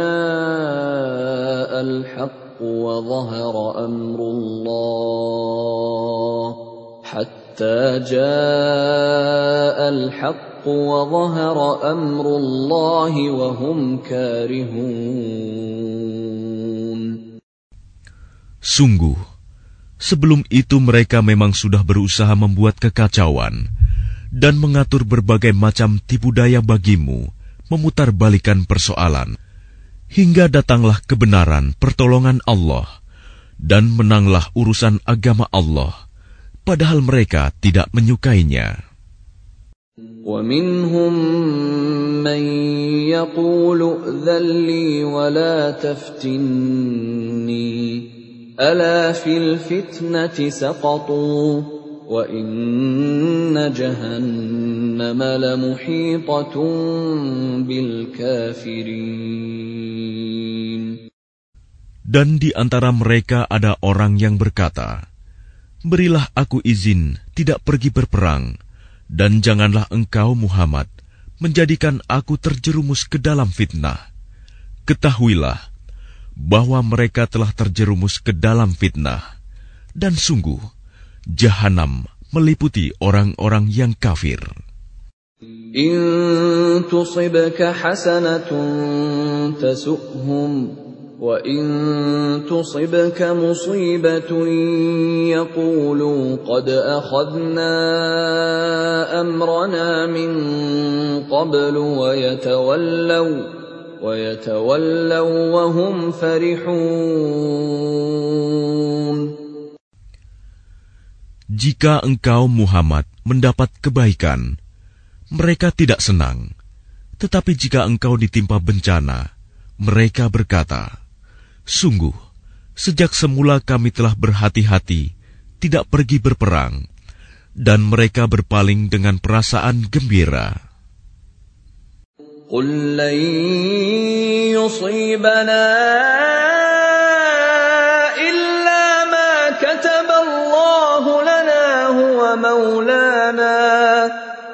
الحق وظهر أمر الله وهم كارهون. Sungguh, sebelum itu mereka memang sudah berusaha membuat kekacauan dan mengatur berbagai macam tipu daya bagimu, memutarbalikan persoalan, hingga datanglah kebenaran pertolongan Allah, dan menanglah urusan agama Allah, padahal mereka tidak menyukainya. وَمِنْهُمْ مَنْ يَقُولُ ائْذَنْ لِي وَلَا تَفْتِنِّي ألا في الفتنة سقطوا وإن جهنم لمحيطة بالكافرين. Dan di antara mereka ada orang yang berkata, berilah aku izin tidak pergi berperang, dan janganlah engkau Muhammad menjadikan aku terjerumus ke dalam fitnah. Ketahuilah bahwa mereka telah terjerumus ke dalam fitnah, dan sungguh Jahanam meliputi orang-orang yang kafir. In tusibka hasanatun tasu'hum wa in tusibka musibatun yaqulu qad akhadna amrana min qablu wa yatawallaw wa hum farihun. Jika engkau Muhammad mendapat kebaikan, mereka tidak senang. Tetapi jika engkau ditimpa bencana, mereka berkata, sungguh, sejak semula kami telah berhati-hati tidak pergi berperang, dan mereka berpaling dengan perasaan gembira. قل لن يصيبنا إلا ما كتب الله لنا هو مولانا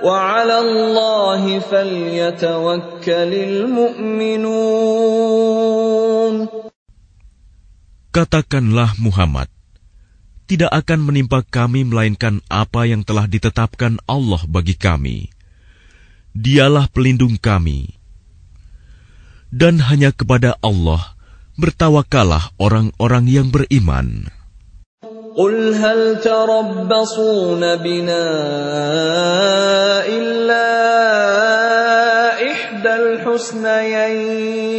وعلى الله فليتوكل المؤمنون. Katakanlah Muhammad, tidak akan menimpa kami melainkan apa yang telah ditetapkan Allah bagi kami. Dialah pelindung kami. Dan hanya kepada Allah bertawakkallah orang-orang yang beriman. Qul hal tarabbasuna bina illa ihdal husnayain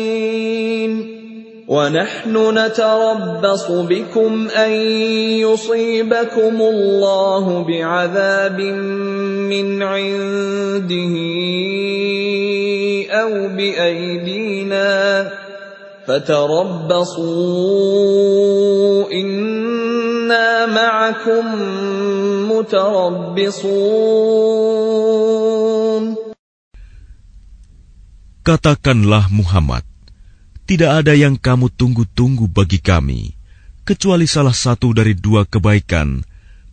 wa nahnu natarabbasu bikum an yusibakumullahu bi'adzabin min 'indihi aw bi'aydina fatarabbasu inna ma'akum mutarabbisun. Katakanlah Muhammad, tidak ada yang kamu tunggu-tunggu bagi kami, kecuali salah satu dari dua kebaikan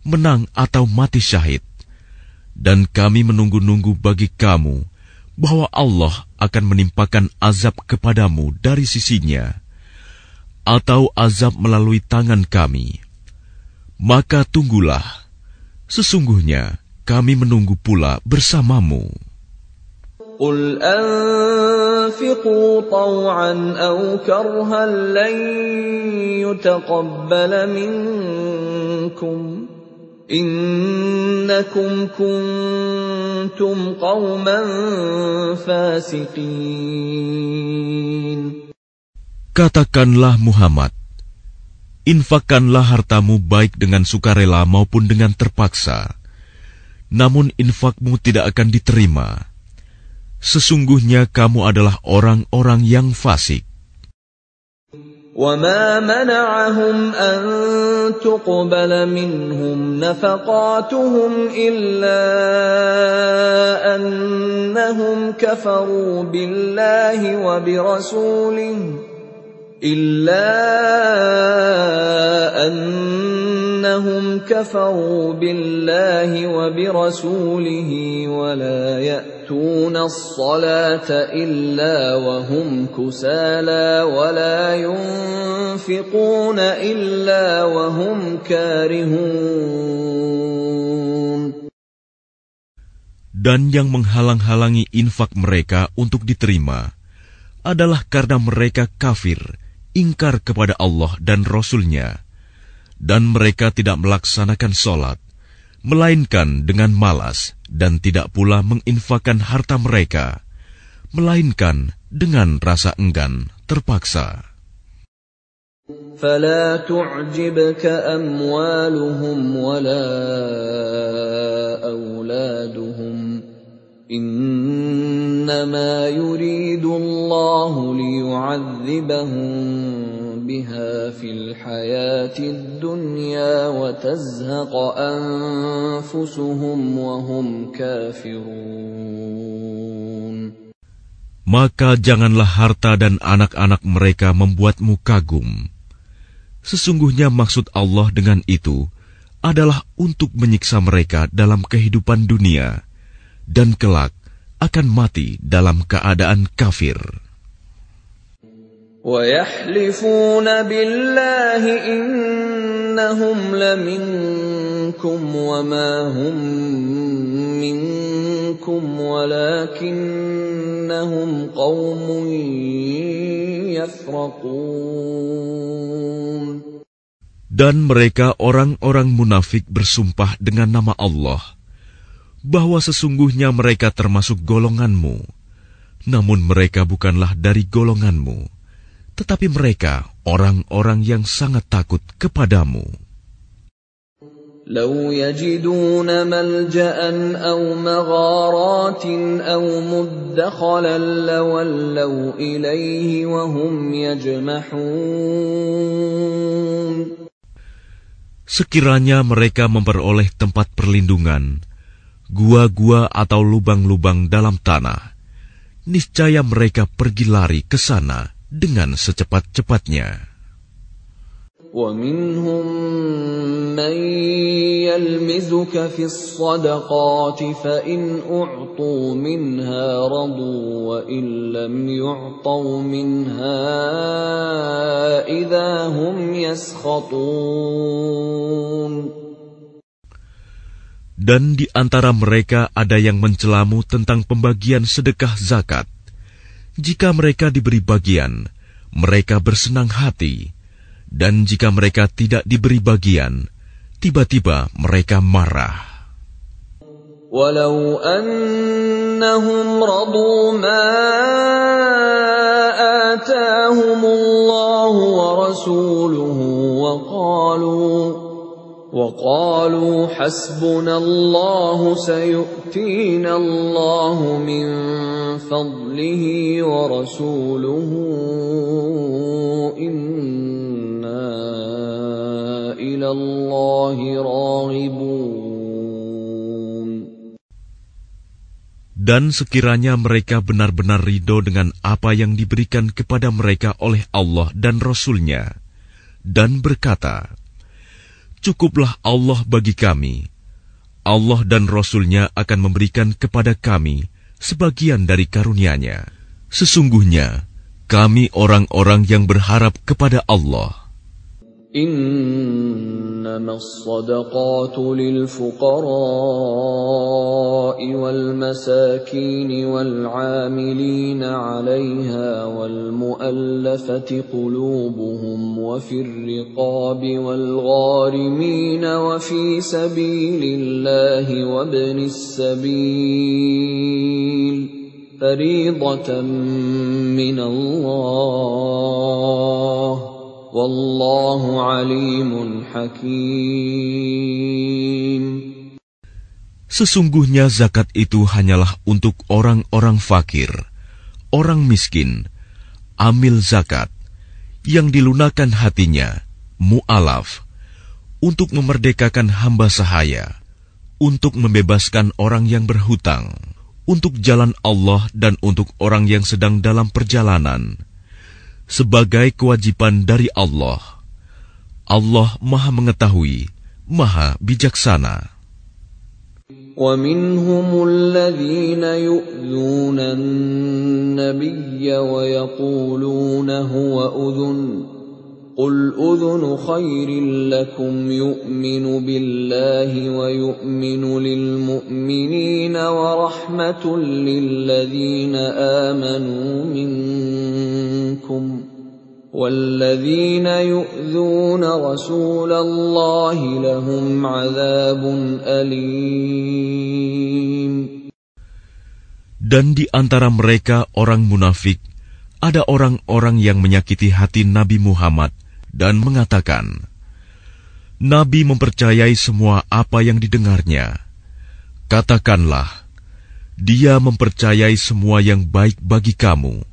menang atau mati syahid. Dan kami menunggu-nunggu bagi kamu bahwa Allah akan menimpakan azab kepadamu dari sisinya, atau azab melalui tangan kami. Maka tunggulah, sesungguhnya kami menunggu pula bersamamu. قل أنفقوا طوعا أو كرها لن يتقبل منكم إنكم كنتم قوما فاسقين. Katakanlah Muhammad, infakkanlah hartamu baik dengan sukarela maupun dengan terpaksa, namun infakmu tidak akan diterima. Sesungguhnya kamu adalah orang-orang yang fasik. وَمَا مَنَعَهُمْ أَن تُقْبَلَ مِنْهُمْ نَفَقَاتُهُمْ إِلَّا أَنَّهُمْ كَفَرُوا بِاللَّهِ وَبِرَسُولِهِ وَلَا يَأْتُونَ الصَّلَاةَ إِلَّا وَهُمْ كُسَالَى وَلَا يُنْفِقُونَ إِلَّا وَهُمْ كَارِهُونَ. Dan yang menghalang-halangi infak mereka untuk diterima adalah karena mereka kafir, ingkar kepada Allah dan Rasul-Nya, dan mereka tidak melaksanakan sholat, melainkan dengan malas, dan tidak pula menginfakkan harta mereka, melainkan dengan rasa enggan, terpaksa. فَلَا تُعْجِبْكَ أَمْوَالُهُمْ وَلَا أَوْلَادُهُمْ إِنَّمَا يُرِيدُ اللَّهُ لِيُعَذِّبَهُم بِهَا فِي الْحَيَاةِ الدُّنْيَا وَتَزْهَقَ أَنفُسُهُمْ وَهُمْ كَافِرُونَ. Maka janganlah harta dan anak-anak mereka membuatmu kagum. Sesungguhnya maksud Allah dengan itu adalah untuk menyiksa mereka dalam kehidupan dunia, dan kelak akan mati dalam keadaan kafir. وَيَحْلِفُونَ بِاللَّهِ إِنَّهُمْ لَمِنكُمْ وَمَا هُمْ مِنكُمْ وَلَكِنَّهُمْ قَوْمٌ يَفْرَقُونَ. Dan mereka orang-orang munafik bersumpah dengan nama Allah bahwa sesungguhnya mereka termasuk golonganmu, namun mereka bukanlah dari golonganmu, tetapi mereka orang-orang yang sangat takut kepadamu. لو يجدون ملجأ أو مغارات أو مدخلا لولوا إليه وهم يجمحون. Sekiranya mereka memperoleh tempat perlindungan, gua-gua atau lubang-lubang dalam tanah, niscaya mereka pergi lari ke sana dengan secepat-cepatnya. وَمِنْهُمْ مَنْ يَلْمِزُكَ فِي الصَّدَقَاتِ فَإِنْ أُعْطُوا مِنْهَا رَضُوا وَإِنْ لَمْ يُعْطَوْا مِنْهَا إِذَا هُمْ يَسْخَطُونَ. Dan di antara mereka ada yang mencelamu tentang pembagian sedekah zakat. Jika mereka diberi bagian, mereka bersenang hati. Dan jika mereka tidak diberi bagian, tiba-tiba mereka marah. Walau annahum radu ma atahumullahu wa rasuluhu wa qalu hasbunallahu sayu'tina Allahu min fadlihi wa rasuluhu Dan sekiranya mereka benar-benar ridho dengan apa yang diberikan kepada mereka oleh Allah dan Rasul-Nya, dan berkata, cukuplah Allah bagi kami. Allah dan Rasul-Nya akan memberikan kepada kami sebagian dari karunia-Nya. Sesungguhnya, kami orang-orang yang berharap kepada Allah. إنما الصدقات للفقراء والمساكين والعاملين عليها والمؤلفة قلوبهم وفي الرقاب والغارمين وفي سبيل الله وابن السبيل فريضة من الله Wallahu alimun hakim. Sesungguhnya zakat itu hanyalah untuk orang-orang fakir, orang miskin, amil zakat, yang dilunakan hatinya, mu'alaf, untuk memerdekakan hamba sahaya, untuk membebaskan orang yang berhutang, untuk jalan Allah dan untuk orang yang sedang dalam perjalanan, sebagai kewajiban dari Allah. Allah Maha Mengetahui, Maha Bijaksana. وَمِنْهُمُ الَّذِينَ يُؤْذُونَ النَّبِيَّ وَيَقُولُونَ هُوَ أُذُنٌ قُلْ أُذُنُ خَيْرٍ لَكُمْ يُؤْمِنُ بِاللَّهِ وَيُؤْمِنُ لِلْمُؤْمِنِينَ وَرَحْمَةٌ لِلَّذِينَ آمَنُوا مِنكُمْ وَالَّذِينَ يُؤْذُونَ رَسُولَ اللَّهِ لَهُمْ عَذَابٌ أَلِيمٌ. Dan di antara mereka orang munafik, ada orang-orang yang menyakiti hati Nabi Muhammad dan mengatakan, Nabi mempercayai semua apa yang didengarnya. Katakanlah, dia mempercayai semua yang baik bagi kamu.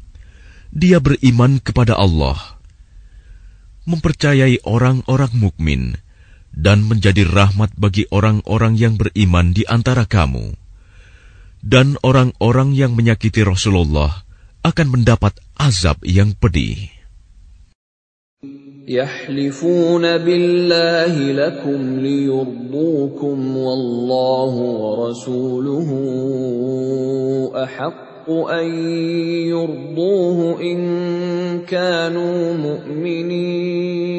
Dia beriman kepada Allah, mempercayai orang-orang mukmin, dan menjadi rahmat bagi orang-orang yang beriman di antara kamu. Dan orang-orang yang menyakiti Rasulullah akan mendapat azab yang pedih. يَحْلِفُونَ بِاللَّهِ لَكُمْ لِيُرْضُوكُمْ وَاللَّهُ وَرَسُولُهُ أَحَقُّ أَن يُرْضُوهُ إِن كَانُوا مُؤْمِنِينَ.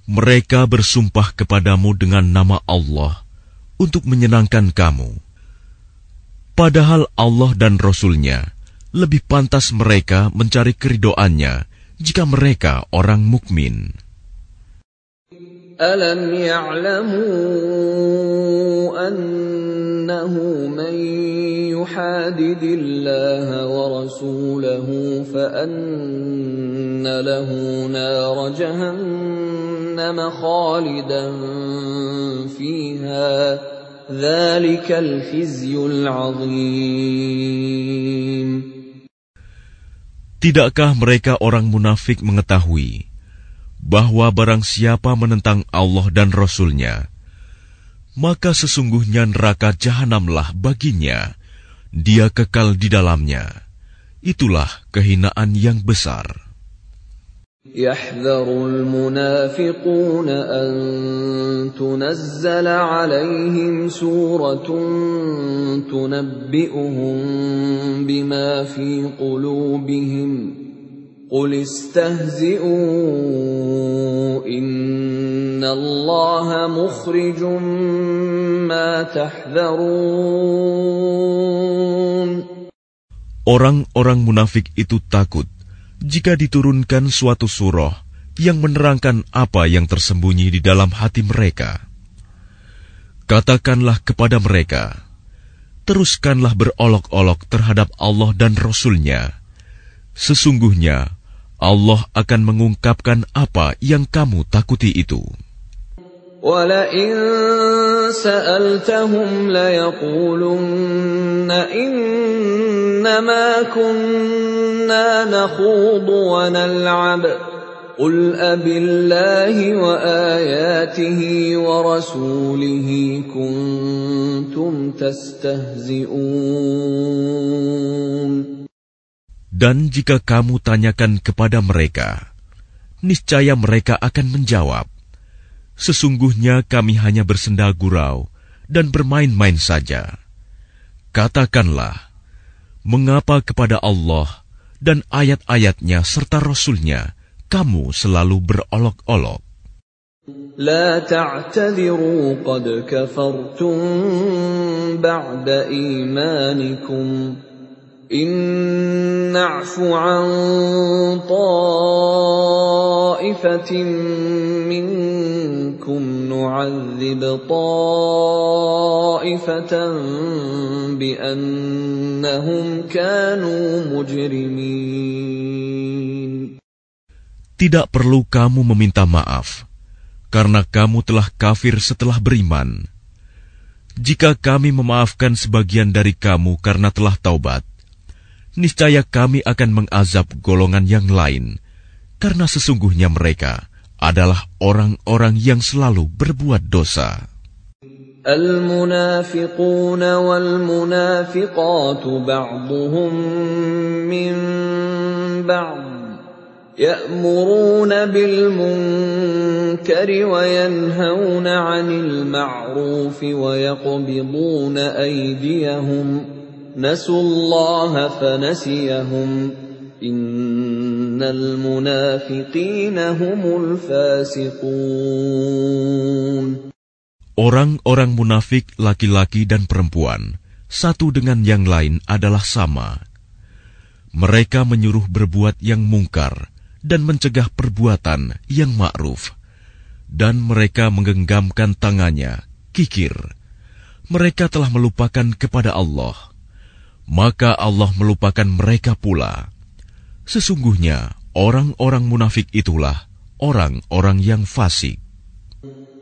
Mereka bersumpah kepadamu dengan nama Allah untuk menyenangkan kamu. Padahal Allah dan Rasul-Nya lebih pantas mereka mencari keridhoannya jika mereka orang mukmin. Alam ya'lamu annahu man yuhadidillaha wa rasulahu fa anna lahu nar jahannam khalidan fiha. Dzalikal khizyul 'adzim. Tidakkah mereka orang munafik mengetahui bahwa barang siapa menentang Allah dan Rasul-Nya, maka sesungguhnya neraka jahanamlah baginya, dia kekal di dalamnya. Itulah kehinaan yang besar. يحذر المنافقون أن تنزل عليهم سورة تنبئهم بما في قلوبهم قل استهزئوا إن الله مخرج ما تحذرون. Orang-orang munafik itu takut jika diturunkan suatu surah yang menerangkan apa yang tersembunyi di dalam hati mereka. Katakanlah kepada mereka, teruskanlah berolok-olok terhadap Allah dan Rasul-Nya. Sesungguhnya Allah akan mengungkapkan apa yang kamu takuti itu. وَلَئِن سَأَلْتَهُمْ لَيَقُولُنَّ إِنَّمَا كُنَّا نَخُوضُ وَنَلْعَبُ قُلْ أَبِاللَّهِ وَآيَاتِهِ وَرَسُولِهِ كُنتُمْ تَسْتَهْزِئُونَ. Dan jika kamu tanyakan kepada mereka, niscaya mereka akan menjawab, sesungguhnya kami hanya bersenda gurau dan bermain-main saja. Katakanlah, mengapa kepada Allah dan ayat-ayatnya serta Rasul-Nya kamu selalu berolok-olok? لا تعتذروا قد كفرتم بعد إيمانكم إن نعف عن طائفة منكم نعذب طائفة بأنهم كانوا مجرمين. Tidak perlu kamu meminta maaf, karena kamu telah kafir setelah beriman. Jika kami memaafkan sebagian dari kamu karena telah taubat, niscaya kami akan mengazab golongan yang lain, karena sesungguhnya mereka adalah orang-orang yang selalu berbuat dosa. المنافقون والمنافقات بعضهم من بعض يأمرون بالمنكر وينهون عن المعروف ويقبضون أيديهم نسوا الله فنسيهم إن المنافقين هم الفاسقون. Orang-orang munafik laki-laki dan perempuan, satu dengan yang lain adalah sama. Mereka menyuruh berbuat yang mungkar dan mencegah perbuatan yang ma'ruf. Dan mereka menggenggamkan tangannya, kikir. Mereka telah melupakan kepada Allah. Maka Allah melupakan mereka pula. Sesungguhnya orang-orang munafik itulah orang-orang yang fasik.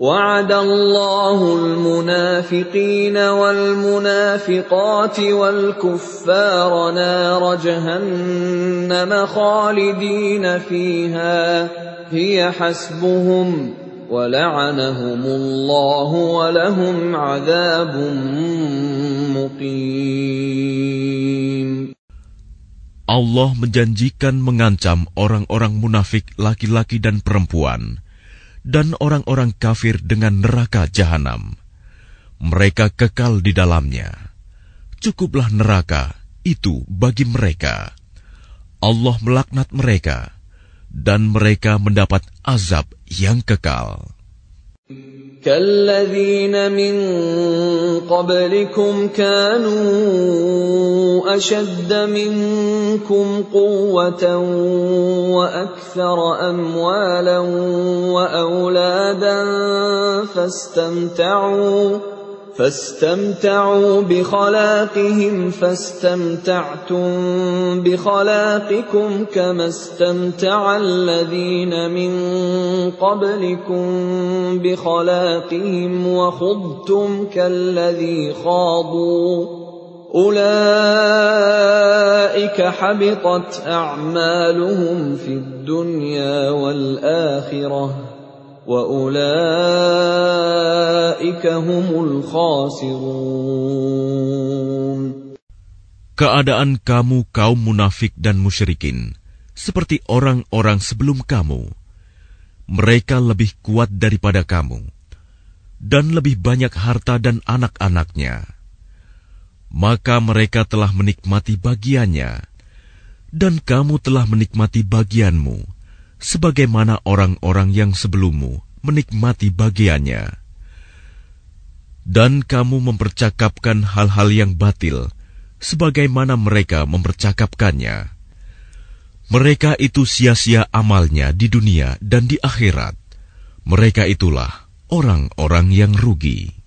وعد الله المنافقين والمنافقات والكفار نار جهنم خالدين فيها هي حسبهم ولعنهم الله ولهم عذاب مقيم. Allah menjanjikan mengancam orang-orang munafik laki-laki dan perempuan dan orang-orang kafir dengan neraka jahanam. Mereka kekal di dalamnya. Cukuplah neraka itu bagi mereka. Allah melaknat mereka, dan mereka mendapat azab yang kekal. كالذين من قبلكم كانوا أشد منكم قوة وأكثر أموالا وأولادا فاستمتعوا بخلاقهم فاستمتعتم بخلاقكم كما استمتع الذين من قبلكم بخلاقهم وخضتم كالذي خاضوا أولئك حبطت أعمالهم في الدنيا والآخرة وَأُولَئِكَ هُمُ الْخَاسِرُونَ. Keadaan kamu kaum munafik dan musyrikin seperti orang-orang sebelum kamu. Mereka lebih kuat daripada kamu dan lebih banyak harta dan anak-anaknya. Maka mereka telah menikmati bagiannya dan kamu telah menikmati bagianmu, sebagaimana orang-orang yang sebelummu menikmati bagiannya. Dan kamu mempercakapkan hal-hal yang batil, sebagaimana mereka mempercakapkannya. Mereka itu sia-sia amalnya di dunia dan di akhirat. Mereka itulah orang-orang yang rugi.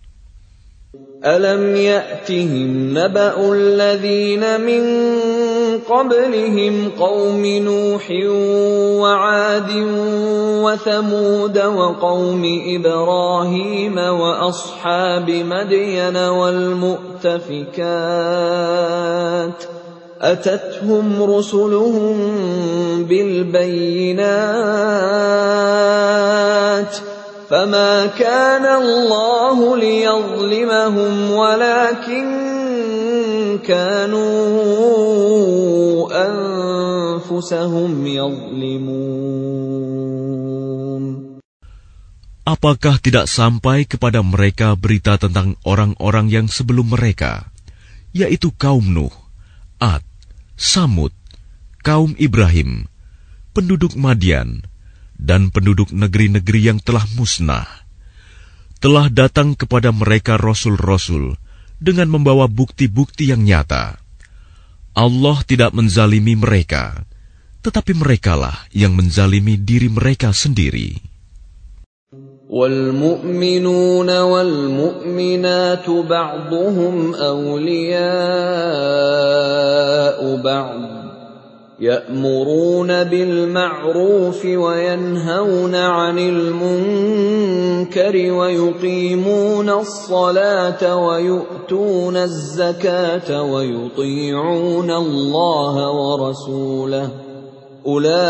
أَلَمْ يَأْتِهِمْ نَبَأُ الَّذِينَ مِنْ قَبْلِهِمْ قَوْمِ نُوحٍ وَعَادٍ وَثَمُودَ وَقَوْمِ إِبْرَاهِيمَ وَأَصْحَابِ مَدْيَنَ وَالْمُؤْتَفِكَاتِ أَتَتْهُمْ رُسُلُهُم بِالْبَيِّنَاتِ فما كان الله ليظلمهم ولكن كانوا أنفسهم يظلمون. Apakah tidak sampai kepada mereka berita tentang orang-orang yang sebelum mereka, yaitu kaum Nuh, Ad, Samud, kaum Ibrahim, penduduk Madian, dan penduduk negeri-negeri yang telah musnah? Telah datang kepada mereka rasul-rasul dengan membawa bukti-bukti yang nyata. Allah tidak menzalimi mereka, tetapi merekalah yang menzalimi diri mereka sendiri. وَالْمُؤْمِنُونَ وَالْمُؤْمِنَاتُ بَعْضُهُمْ أَوْلِيَاءُ بَعْضٍ يَأْمُرُونَ بِالْمَعْرُوفِ وَيَنْهَوْنَ عَنِ الْمُنكَرِ وَيُقِيمُونَ الصَّلَاةَ وَيُؤْتُونَ الزَّكَاةَ وَيُطِيعُونَ اللَّهَ وَرَسُولَهُ أُولَئِكَ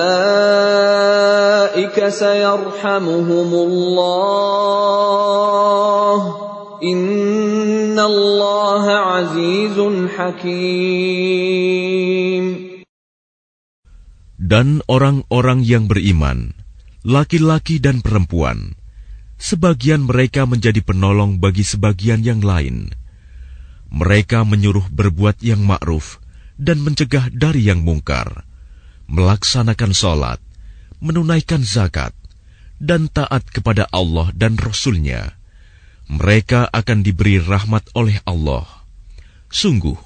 سَيَرْحَمُهُمُ اللَّهُ إِنَّ اللَّهَ عَزِيزٌ حَكِيمٌ. Dan orang-orang yang beriman, laki-laki dan perempuan, sebagian mereka menjadi penolong bagi sebagian yang lain. Mereka menyuruh berbuat yang ma'ruf dan mencegah dari yang mungkar, melaksanakan sholat, menunaikan zakat, dan taat kepada Allah dan Rasul-Nya. Mereka akan diberi rahmat oleh Allah. Sungguh,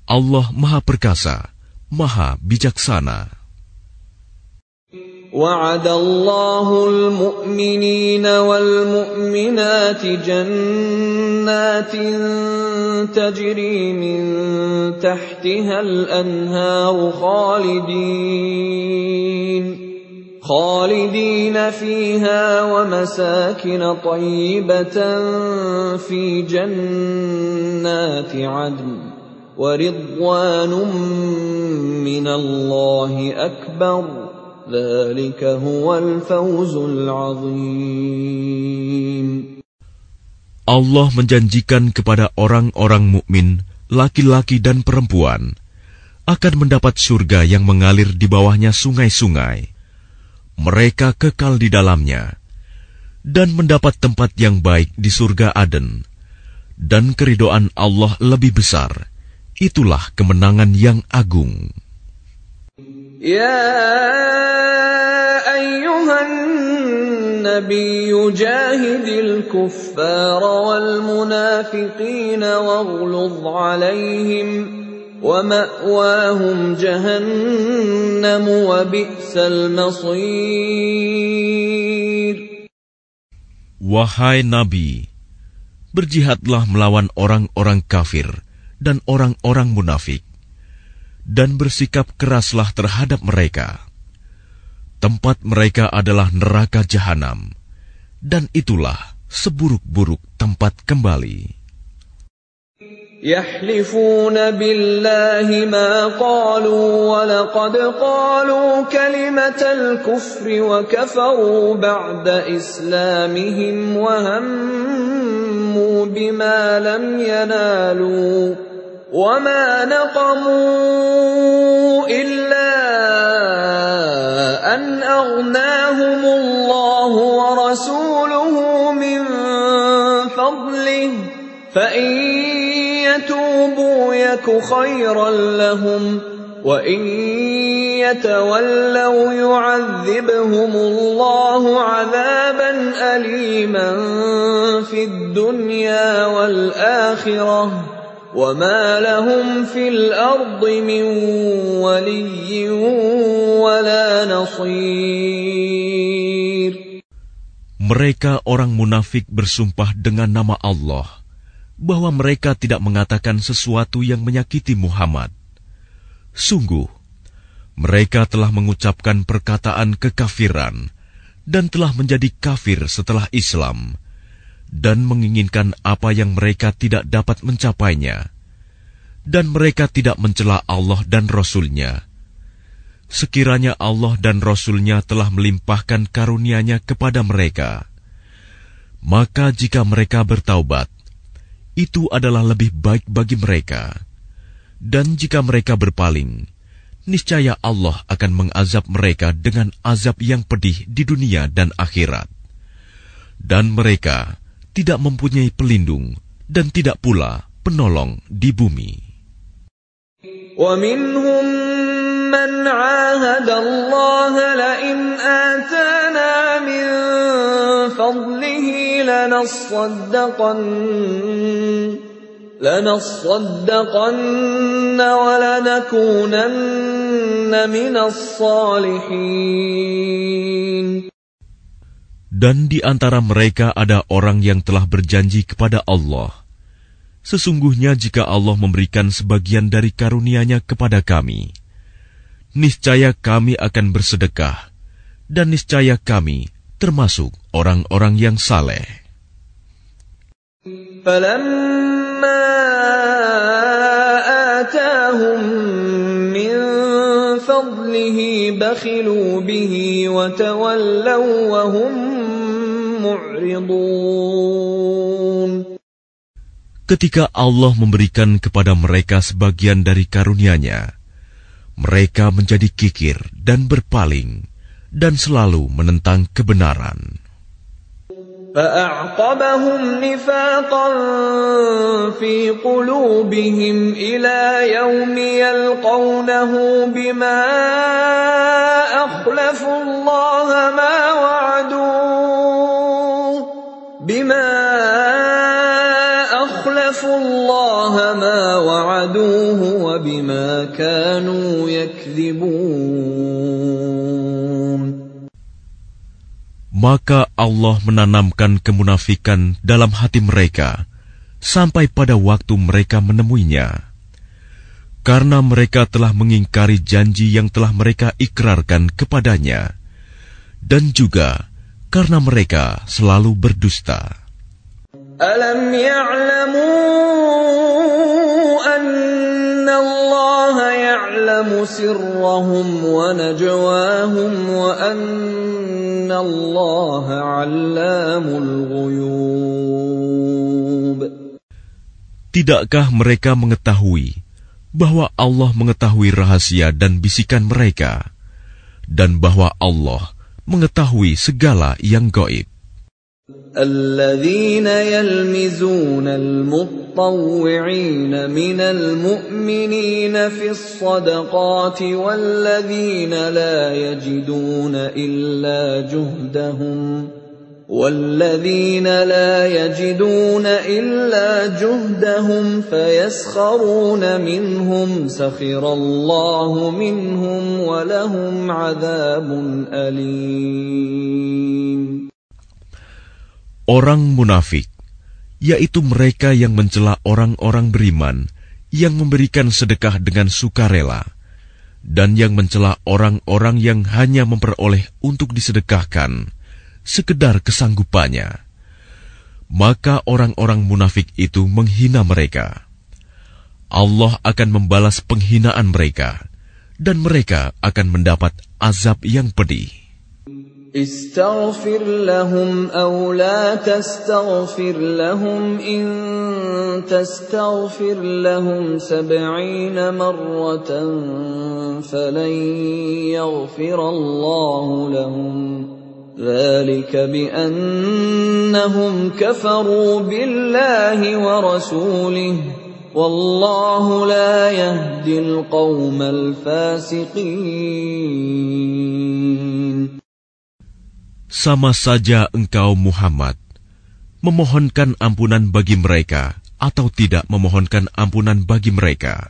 Allah Maha Perkasa, Maha Bijaksana. وَعَدَ اللَّهُ الْمُؤْمِنِينَ وَالْمُؤْمِنَاتِ جَنَّاتٍ تَجْرِي مِنْ تَحْتِهَا الْأَنْهَارُ خَالِدِينَ فِيهَا وَمَسَاكِنَ طَيِّبَةً فِي جَنَّاتِ عَدْنٍ وَرِضْوَانٌ مِّنَ اللَّهِ أَكْبَرُ ذلك هو الفوز العظيم. Allah menjanjikan kepada orang-orang mukmin, laki-laki dan perempuan, akan mendapat surga yang mengalir di bawahnya sungai-sungai. Mereka kekal di dalamnya, dan mendapat tempat yang baik di surga Aden. Dan keridhaan Allah lebih besar. Itulah kemenangan yang agung. يا أيها النبي جاهد الكفار والمنافقين واغلظ عليهم ومأواهم جهنم وبئس المصير. Wahai Nabi, berjihadlah melawan orang-orang kafir dan orang-orang munafik, dan bersikap keraslah terhadap mereka. Tempat mereka adalah neraka jahanam, dan itulah seburuk-buruk tempat kembali. يحلفون بالله ما قالوا ولقد قالوا كلمة الكفر وكفروا بعد إسلامهم وهموا بما لم ينالوا وما نقموا إلا أن أغناهم الله ورسوله من فضله فإن يتوبوا يك خيرا لهم وإن يتولوا يعذبهم الله عذابا أليما في الدنيا والآخرة وما لهم في الأرض من ولي ولا نصير. Mereka orang munafik bersumpah dengan nama Allah bahwa mereka tidak mengatakan sesuatu yang menyakiti Muhammad. Sungguh, mereka telah mengucapkan perkataan kekafiran dan telah menjadi kafir setelah Islam, dan menginginkan apa yang mereka tidak dapat mencapainya, dan mereka tidak mencela Allah dan Rasul-Nya. Sekiranya Allah dan Rasul-Nya telah melimpahkan karunia-Nya kepada mereka, maka jika mereka bertaubat, itu adalah lebih baik bagi mereka. Dan jika mereka berpaling, niscaya Allah akan mengazab mereka dengan azab yang pedih di dunia dan akhirat. Dan mereka tidak mempunyai pelindung dan tidak pula penolong di bumi. وَمِنْهُمْ مَنْ عَاهَدَ اللَّهَ لَئِنْ آتَانَا مِنْ فَضْلِهِ لَنَصَّدَّقَنَّ وَلَنَكُونَنَّ مِنَ الصَّالِحِينَ. Dan di antara mereka ada orang yang telah berjanji kepada Allah, sesungguhnya jika Allah memberikan sebagian dari karunia-Nya kepada kami, niscaya kami akan bersedekah, dan niscaya kami termasuk orang-orang yang saleh. فَلَمَّا آتَاهُم مِّن فَضْلِهِ بَخِلُوا بِهِ وَتَوَلَّوْا وَهُم مُّعْرِضُونَ. Ketika Allah memberikan kepada mereka sebagian dari karunia-Nya, mereka menjadi kikir dan berpaling, dan selalu menentang kebenaran. فَأَعْقَبَهُمْ نِفَاقًا فِي قُلُوبِهِمْ إِلَى يَوْمِ يَلْقَوْنَهُ بِمَا أَخْلَفُوا اللَّهَ مَا وَعَدُوهُ وَبِمَا كَانُوا يَكْذِبُونَ. Maka Allah menanamkan kemunafikan dalam hati mereka sampai pada waktu mereka menemuinya, karena mereka telah mengingkari janji yang telah mereka ikrarkan kepadanya, dan juga karena mereka selalu berdusta. Alam ya'lamu anna Allah ya'lamu sirrahum wa najwahum wa anna Allah 'allamul ghuyub. Tidakkah mereka mengetahui bahwa Allah mengetahui rahasia dan bisikan mereka, dan bahwa Allah mengetahui segala yang gaib? الذين يلمزون المطوعين من المؤمنين في الصدقات والذين لا يجدون إلا جهدهم فيسخرون منهم سخر الله منهم ولهم عذاب أليم. Orang munafik, yaitu mereka yang mencela orang-orang beriman yang memberikan sedekah dengan sukarela, dan yang mencela orang-orang yang hanya memperoleh untuk disedekahkan sekedar kesanggupannya. Maka orang-orang munafik itu menghina mereka. Allah akan membalas penghinaan mereka, dan mereka akan mendapat azab yang pedih. استغفر لهم أو لا تستغفر لهم إن تستغفر لهم 70 مرة فلن يغفر الله لهم ذلك بأنهم كفروا بالله ورسوله والله لا يهدي القوم الفاسقين. Sama saja engkau Muhammad memohonkan ampunan bagi mereka atau tidak memohonkan ampunan bagi mereka.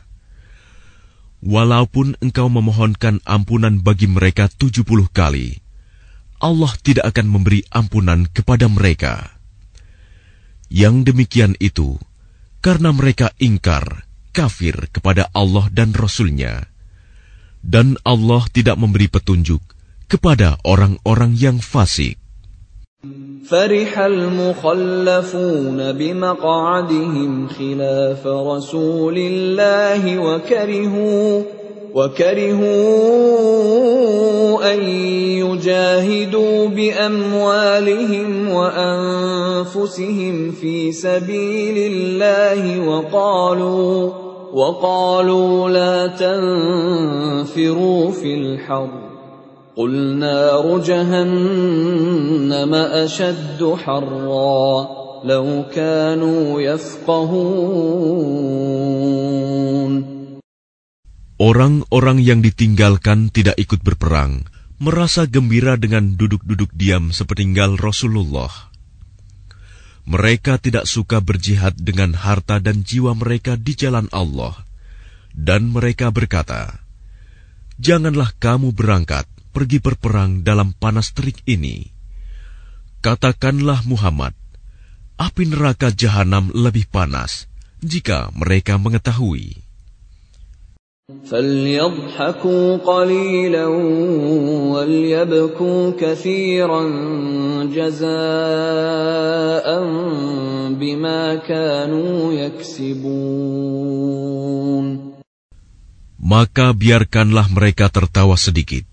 Walaupun engkau memohonkan ampunan bagi mereka 70 kali, Allah tidak akan memberi ampunan kepada mereka. Yang demikian itu karena mereka ingkar, kafir kepada Allah dan Rasul-Nya, dan Allah tidak memberi petunjuk kepada orang-orang yang fasik. فرح المخلفون بمقعدهم خلاف رسول الله وكرهوا أن يجاهدوا بأموالهم وأنفسهم في سبيل الله وقالوا لا تنفروا في الحر قل نار جهنم أشد حرا لو كانوا يفقهون. Orang-orang yang ditinggalkan tidak ikut berperang merasa gembira dengan duduk-duduk diam sepeninggal Rasulullah. Mereka tidak suka berjihad dengan harta dan jiwa mereka di jalan Allah. Dan mereka berkata, "Janganlah kamu berangkat pergi berperang dalam panas terik ini." Katakanlah Muhammad, api neraka jahanam lebih panas jika mereka mengetahui. فَلْيَضْحَكُوا قَلِيلًا وَلْيَبْكُوا كَثِيرًا جَزَاءً بِمَا كَانُوا يَكْسِبُونَ. Maka biarkanlah mereka tertawa sedikit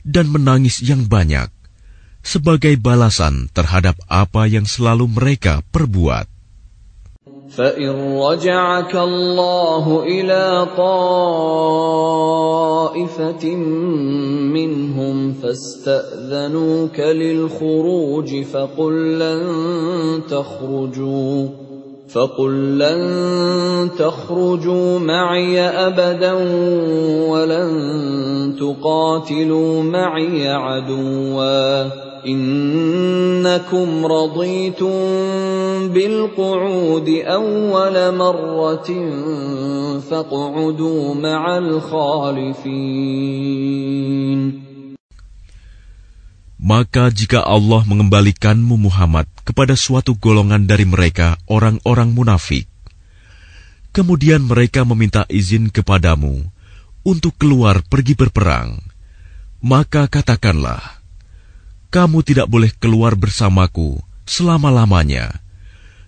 dan menangis yang banyak sebagai balasan terhadap apa yang selalu mereka perbuat. فَإِنْ رَجَعَكَ اللَّهُ إِلَى طَائِفَةٍ مِّنْهُمْ فَاسْتَأْذَنُوكَ لِلْخُرُوجِ فَقُلْ لَنْ تَخْرُجُوا مَعِيَ أَبَدًا وَلَنْ تُقَاتِلُوا مَعِيَ عَدُوًّا إِنَّكُمْ رَضِيتُمْ بِالْقُعُودِ أَوَّلَ مَرَّةٍ فَاقْعُدُوا مَعَ الْخَالِفِينَ. Maka jika Allah mengembalikanmu Muhammad kepada suatu golongan dari mereka, orang-orang munafik, kemudian mereka meminta izin kepadamu untuk keluar pergi berperang, maka katakanlah, kamu tidak boleh keluar bersamaku selama-lamanya,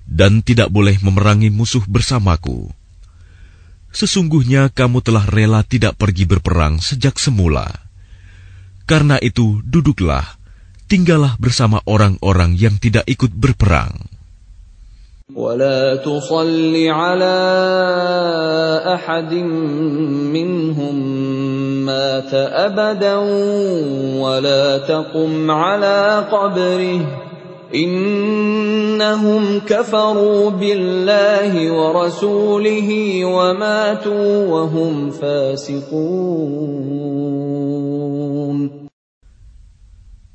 dan tidak boleh memerangi musuh bersamaku. Sesungguhnya kamu telah rela tidak pergi berperang sejak semula. Karena itu, duduklah, tinggallah bersama orang-orang yang tidak ikut berperang. وَلَا تُصَلِّ عَلَىٰ أَحَدٍ مِّنْهُمْ مَاتَ أَبَدًا وَلَا تَقُمْ عَلَىٰ قَبْرِهِ إِنَّهُمْ كَفَرُوا بِاللَّهِ وَرَسُولِهِ وَمَاتُوا وَهُمْ فَاسِقُونَ.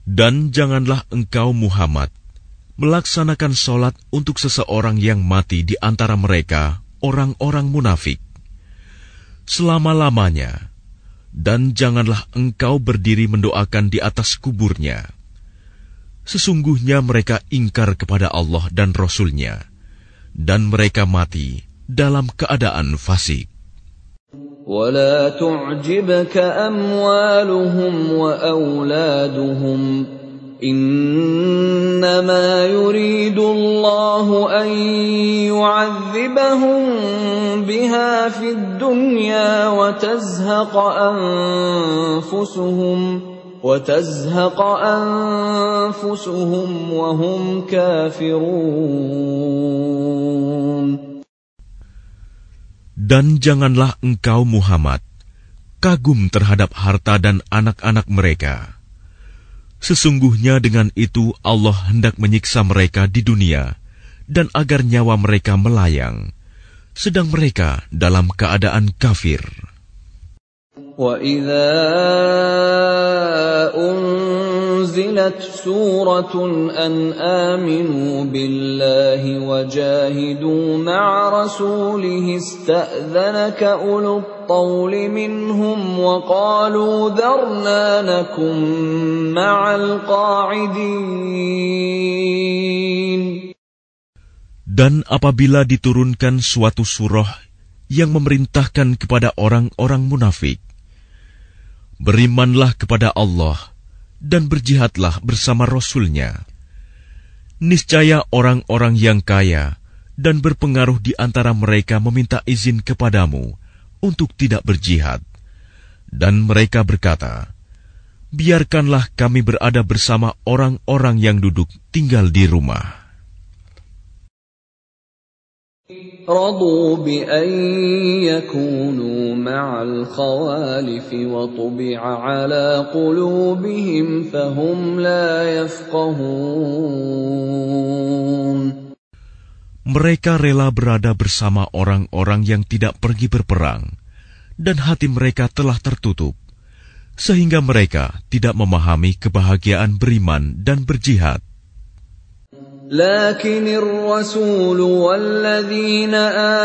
Dan janganlah engkau Muhammad melaksanakan sholat untuk seseorang yang mati di antara mereka, orang-orang munafik, selama-lamanya, dan janganlah engkau berdiri mendoakan di atas kuburnya. Sesungguhnya mereka ingkar kepada Allah dan Rasul-Nya, dan mereka mati dalam keadaan fasik. وَلَا تُعْجِبْكَ أَمْوَالُهُمْ وَأَوْلَادُهُمْ إِنَّمَا يُرِيدُ اللَّهُ أَن يُعَذِّبَهُم بِهَا فِي الدُّنْيَا وَتَزْهَقَ أَنفُسُهُمْ وَهُمْ كَافِرُونَ. Dan janganlah engkau Muhammad kagum terhadap harta dan anak-anak mereka. Sesungguhnya dengan itu Allah hendak menyiksa mereka di dunia dan agar nyawa mereka melayang, sedang mereka dalam keadaan kafir. وَإِذَا أُنزِلَتْ سُورَةٌ أَنْ آمِنُوا بِاللَّهِ وَجَاهِدُوا مَعَ رَسُولِهِ اسْتَأْذَنَكَ أُولُو الطَّوْلِ مِنْهُمْ وَقَالُوا ذَرْنَا نَكُن مَّعَ الْقَاعِدِينَ. Dan apabila diturunkan suatu surah yang memerintahkan kepada orang-orang munafik, berimanlah kepada Allah dan berjihadlah bersama Rasul-Nya. Niscaya orang-orang yang kaya dan berpengaruh di antara mereka meminta izin kepadamu untuk tidak berjihad. Dan mereka berkata, biarkanlah kami berada bersama orang-orang yang duduk tinggal di rumah. رضوا بأن يكونوا مع الخوالف وطبع على قلوبهم فهم لا يفقهون. Mereka rela berada bersama orang-orang yang tidak pergi berperang, dan hati mereka telah tertutup, sehingga mereka tidak memahami kebahagiaan beriman dan berjihad. لكن الرسول والذين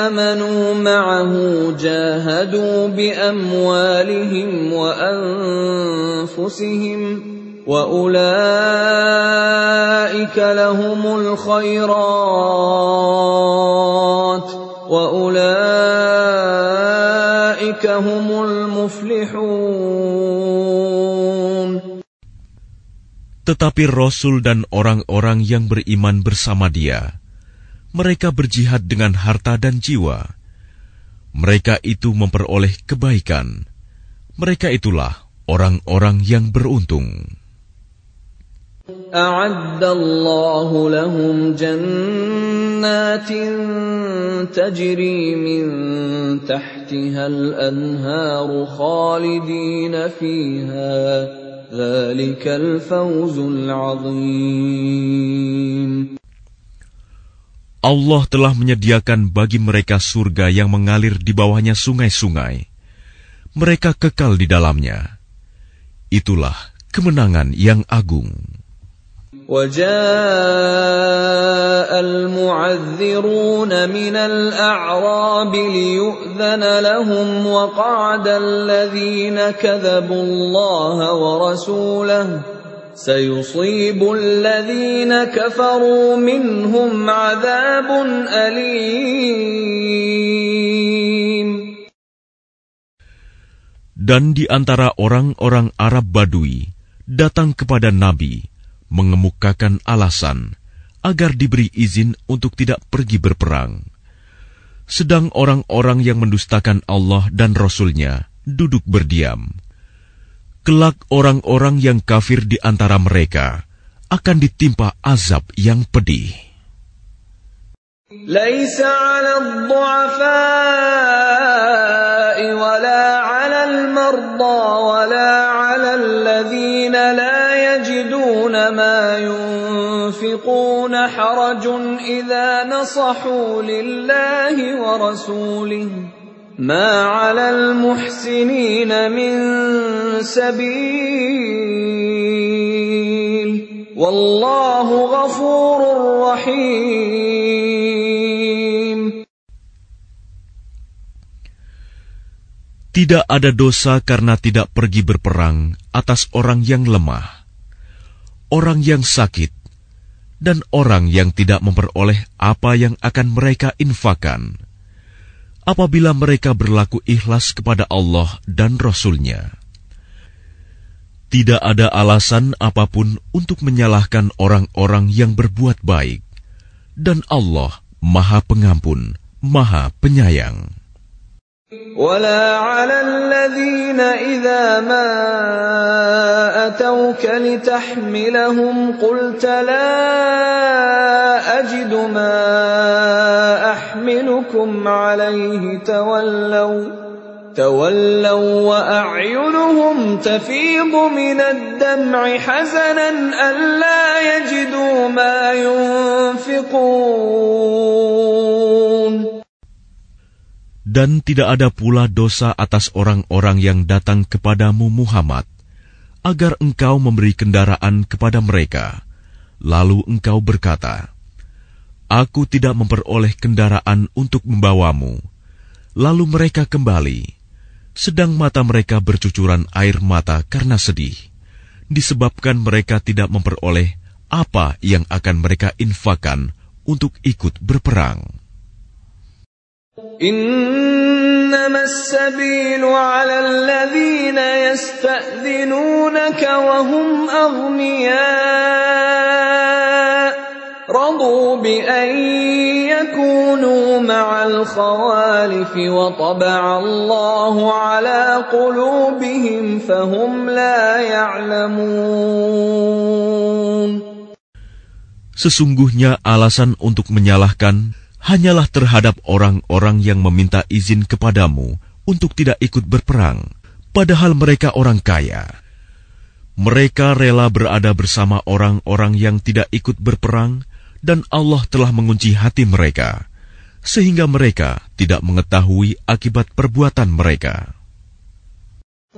آمنوا معه جاهدوا بأموالهم وأنفسهم وأولئك لهم الخيرات وأولئك هم المفلحون. Tetapi Rasul dan orang-orang yang beriman bersama dia, mereka berjihad dengan harta dan jiwa. Mereka itu memperoleh kebaikan. Mereka itulah orang-orang yang beruntung. A'addallahu lahum jannatin tajri min tahtiha al-anharu khalidina fiha. Dzalikal fawzul 'adzim. Allah telah menyediakan bagi mereka surga yang mengalir di bawahnya sungai-sungai. Mereka kekal di dalamnya. Itulah kemenangan yang agung. وَجَاءَ الْمُعَذِّرُونَ مِنَ الْأَعْرَابِ لِيُؤْذَنَ لَهُمْ وَقَعَدَ الَّذِينَ كَذَبُوا اللَّهَ وَرَسُولَهُ سَيُصِيبُ الَّذِينَ كَفَرُوا مِنْهُمْ عَذَابٌ أَلِيمٌ. Dan di antara orang-orang Arab Badui datang kepada Nabi mengemukakan alasan agar diberi izin untuk tidak pergi berperang. Sedang orang-orang yang mendustakan Allah dan Rasul-Nya duduk berdiam. Kelak orang-orang yang kafir di antara mereka akan ditimpa azab yang pedih. Laisa 'alal du'afa'i wala 'alal marda wala 'alal ladzina la yajiduna ma yunfiquna harajun idza nasahu lillahi wa rasulihi ma 'alal muhsinina min sabil wallahu ghafurur rahim. Tidak ada dosa karena tidak pergi berperang atas orang yang lemah, orang yang sakit, dan orang yang tidak memperoleh apa yang akan mereka infakkan, apabila mereka berlaku ikhlas kepada Allah dan Rasul-Nya. Tidak ada alasan apapun untuk menyalahkan orang-orang yang berbuat baik, dan Allah Maha Pengampun, Maha Penyayang. ولا على الذين إذا ما أتوك لتحملهم قلت لا أجد ما أحملكم عليه تولوا وأعينهم تفيض من الدمع حزنا ألا يجدوا ما ينفقون. Dan tidak ada pula dosa atas orang-orang yang datang kepadamu Muhammad, agar engkau memberi kendaraan kepada mereka. Lalu engkau berkata, Aku tidak memperoleh kendaraan untuk membawamu. Lalu mereka kembali, sedang mata mereka bercucuran air mata karena sedih, disebabkan mereka tidak memperoleh apa yang akan mereka infakkan untuk ikut berperang. إنما السبيل على الذين يستأذنونك وهم أغنياء رضوا بأن يكونوا مع الخوالف وطبع الله على قلوبهم فهم لا يعلمون. Sesungguhnya alasan untuk menyalahkan hanyalah terhadap orang-orang yang meminta izin kepadamu untuk tidak ikut berperang, padahal mereka orang kaya. Mereka rela berada bersama orang-orang yang tidak ikut berperang, dan Allah telah mengunci hati mereka, sehingga mereka tidak mengetahui akibat perbuatan mereka.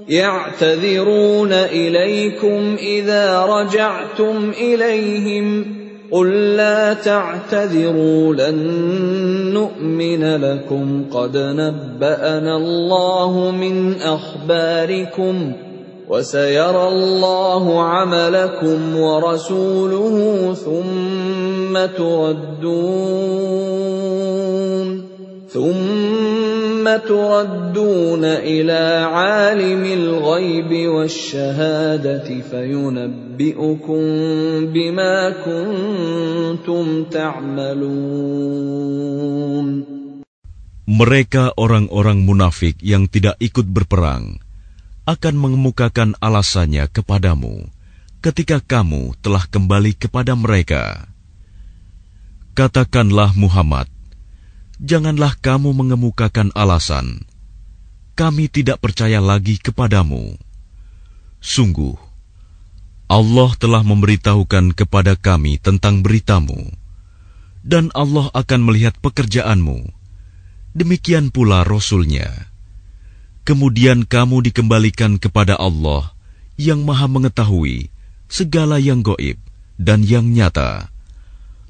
يَعْتَذِرُونَ إِلَيْكُمْ إِذَا رَجَعْتُمْ إِلَيْهِمْ قُل لَّا تَعْتَذِرُوا لَن نُّؤْمِنَ لَكُمْ قَدْ نَبَّأَنَا اللَّهُ مِنْ أَخْبَارِكُمْ وَسَيَرَى اللَّهُ عَمَلَكُمْ وَرَسُولُهُ ثُمَّ تردون إلى عالم الغيب والشهادة فينبئكم بما كنتم تعملون. Mereka orang-orang munafik yang tidak ikut berperang akan mengemukakan alasannya kepadamu ketika kamu telah kembali kepada mereka. Katakanlah Muhammad, janganlah kamu mengemukakan alasan, kami tidak percaya lagi kepadamu. Sungguh, Allah telah memberitahukan kepada kami tentang beritamu, dan Allah akan melihat pekerjaanmu. Demikian pula Rasul-Nya. Kemudian kamu dikembalikan kepada Allah yang Maha Mengetahui segala yang gaib dan yang nyata.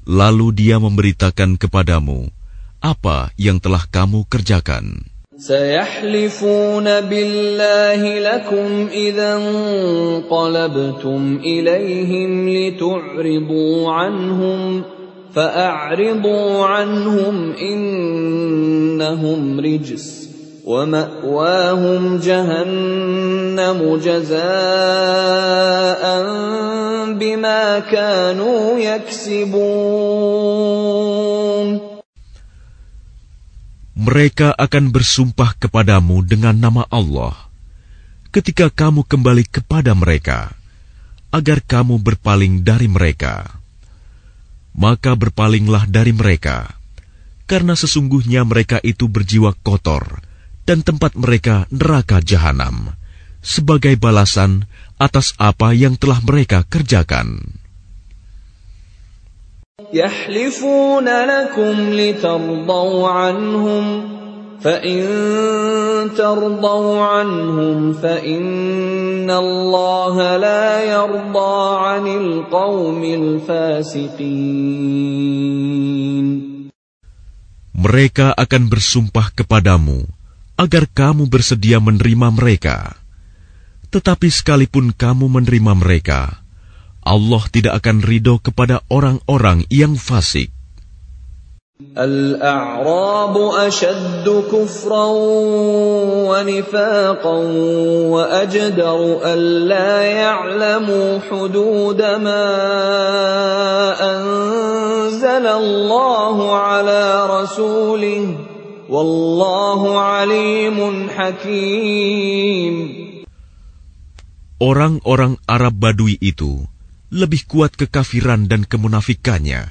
Lalu Dia memberitakan kepadamu apa yang telah kamu kerjakan. سَيَحْلِفُونَ بِاللَّهِ لَكُمْ إِذَا انقَلَبْتُمْ إِلَيْهِمْ لِتُعْرِضُوا عَنْهُمْ فَأَعْرِضُوا عَنْهُمْ إِنَّهُمْ رِجْسٌ وَمَأْوَاهُمْ جَهَنَّمُ جَزَاءً بِمَا كَانُوا يَكْسِبُونَ. Mereka akan bersumpah kepadamu dengan nama Allah ketika kamu kembali kepada mereka, agar kamu berpaling dari mereka. Maka berpalinglah dari mereka, karena sesungguhnya mereka itu berjiwa kotor, dan tempat mereka neraka jahanam, sebagai balasan atas apa yang telah mereka kerjakan. يَحْلِفُونَ لَكُمْ لِتَرْضَوْا عَنْهُمْ فَإِن تَرْضَوْا عَنْهُمْ فَإِنَّ اللَّهَ لَا يَرْضَىٰ عَنِ الْقَوْمِ الْفَاسِقِينَ. Mereka akan bersumpah kepadamu agar kamu bersedia menerima mereka. Tetapi sekalipun kamu menerima mereka, Allah tidak akan ridho kepada orang-orang yang fasik. الأعراب أشد كفرا ونفاقا وأجدر ألا يعلموا حدود ما أنزل الله على رسوله والله عليم حكيم. Orang-orang Arab Badui itu lebih kuat kekafiran dan kemunafikannya,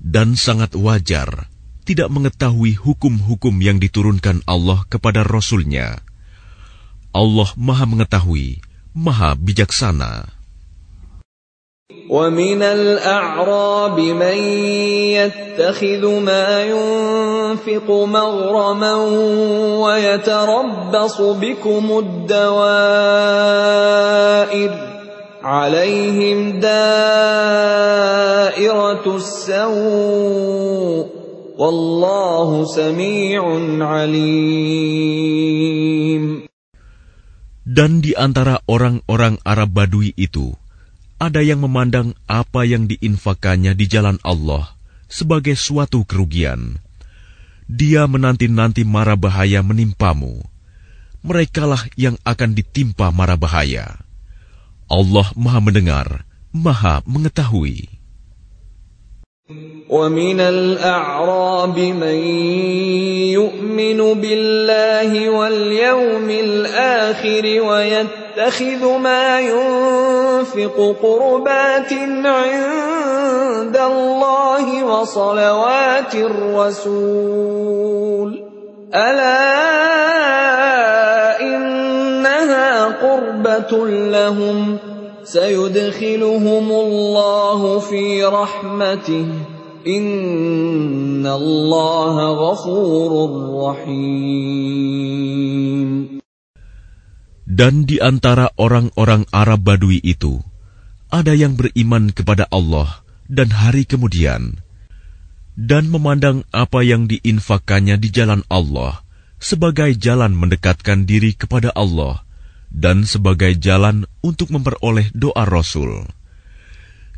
dan sangat wajar tidak mengetahui hukum-hukum yang diturunkan Allah kepada Rasul-Nya. Allah Maha Mengetahui, Maha Bijaksana. وَمِنَ الْأَعْرَابِ مَن يَتَّخِذُ مَا يُنْفِقُ مَغْرَمًا وَيَتَرَبَّصُ بِكُمُ الدَّوَائِرَ عَلَيْهِمْ دَائِرَةُ السَّوْءِ وَاللَّهُ سَمِيعٌ عَلِيمٌ. Dan di antara orang-orang Arab Badui itu, ada yang memandang apa yang diinfakannya di jalan Allah sebagai suatu kerugian. Dia menanti-nanti mara bahaya menimpamu. Merekalah yang akan ditimpa mara bahaya. Allah Maha Mendengar, Maha Mengetahui. وَمِنَ الْأَعْرَابِ مَن يُؤْمِنُ بِاللَّهِ وَالْيَوْمِ الْآخِرِ وَيَتَّخِذُ يتخذ ما ينفق قربات عند الله وصلوات الرسول ألا إنها قربة لهم سيدخلهم الله في رحمته إن الله غفور رحيم. Dan di antara orang-orang Arab Badui itu, ada yang beriman kepada Allah dan hari kemudian, dan memandang apa yang diinfakkannya di jalan Allah sebagai jalan mendekatkan diri kepada Allah dan sebagai jalan untuk memperoleh doa Rasul.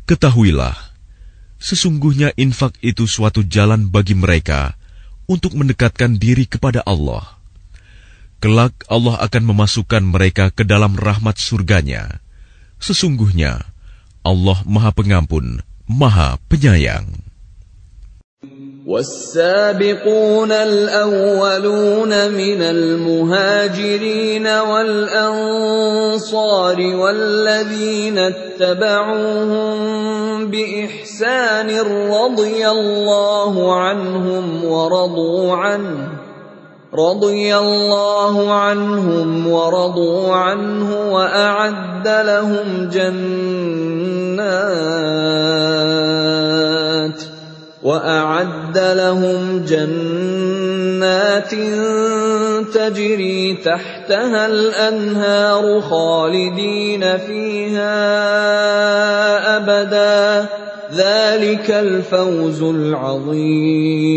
Ketahuilah, sesungguhnya infak itu suatu jalan bagi mereka untuk mendekatkan diri kepada Allah. Kelak Allah akan memasukkan mereka ke dalam rahmat surganya. Sesungguhnya Allah Maha Pengampun, Maha Penyayang. والسابقون الأولون من المهاجرين والأنصار والذين اتبعوهم بإحسان رضي الله عنهم ورضوا عنه وأعد لهم جنات تجري تحتها الأنهار خالدين فيها أبدا ذلك الفوز العظيم.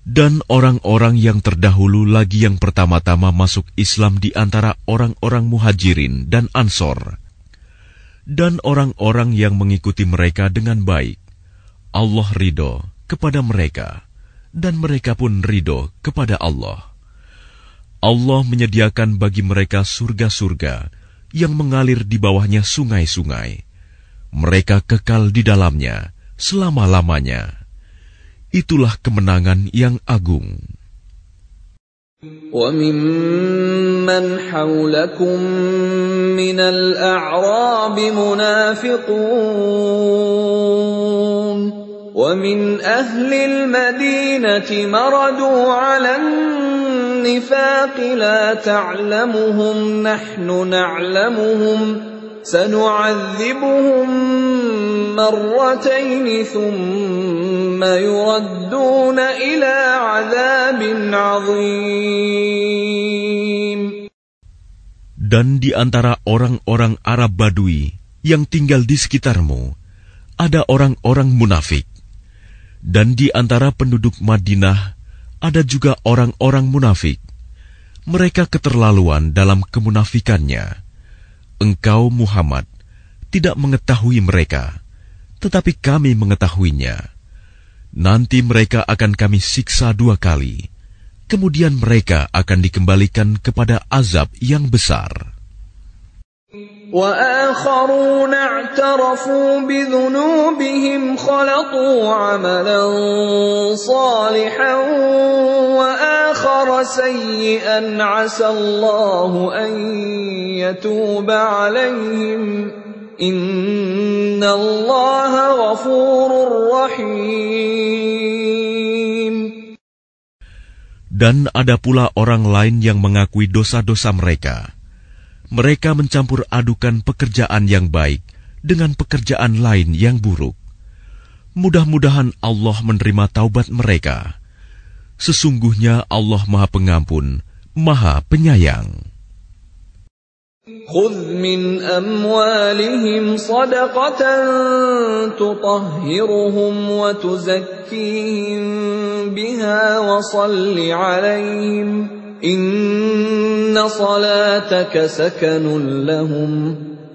Dan orang-orang yang terdahulu lagi yang pertama-tama masuk Islam di antara orang-orang Muhajirin dan Ansor, dan orang-orang yang mengikuti mereka dengan baik, Allah ridho kepada mereka, dan mereka pun ridho kepada Allah. Allah menyediakan bagi mereka surga-surga yang mengalir di bawahnya sungai-sungai. Mereka kekal di dalamnya selama-lamanya. Itulah kemenangan yang agung. وَمِمَّنْ حَوْلَكُمْ مِنَ الْأَعْرَابِ مُنَافِقُونَ وَمِنْ أَهْلِ الْمَدِينَةِ مَرَدُوا عَلَى النِّفَاقِ لَا تَعْلَمُهُمْ نَحْنُ نَعْلَمُهُمْ سَنُعَذِّبُهُمْ مرتين ثم يردون إلى عذاب عظيم. Dan di antara orang-orang Arab Badui yang tinggal di sekitarmu, ada orang-orang munafik. Dan di antara penduduk Madinah, ada juga orang-orang munafik. Mereka keterlaluan dalam kemunafikannya. Engkau, Muhammad, tidak mengetahui mereka, tetapi kami mengetahuinya. Nanti mereka akan kami siksa 2 kali, kemudian mereka akan dikembalikan kepada azab yang besar. وَآخَرُونَ اعْتَرَفُوا بِذُنُوبِهِمْ خَلَطُوا عَمَلًا صَالِحًا وَآخَرَ سَيِّئًا عَسَى اللَّهُ أَن يَتُوبَ عَلَيْهِمْ إِنَّ اللَّهَ غَفُورٌ رَّحِيمٌ. Dan ada pula orang lain yang mengakui dosa-dosa mereka. Mereka mencampur adukan pekerjaan yang baik dengan pekerjaan lain yang buruk. Mudah-mudahan Allah menerima taubat mereka. Sesungguhnya Allah Maha Pengampun, Maha Penyayang. خذ من أموالهم صدقة تطهرهم وتزكيهم بها وصل عليهم إن صلاتك سكن لهم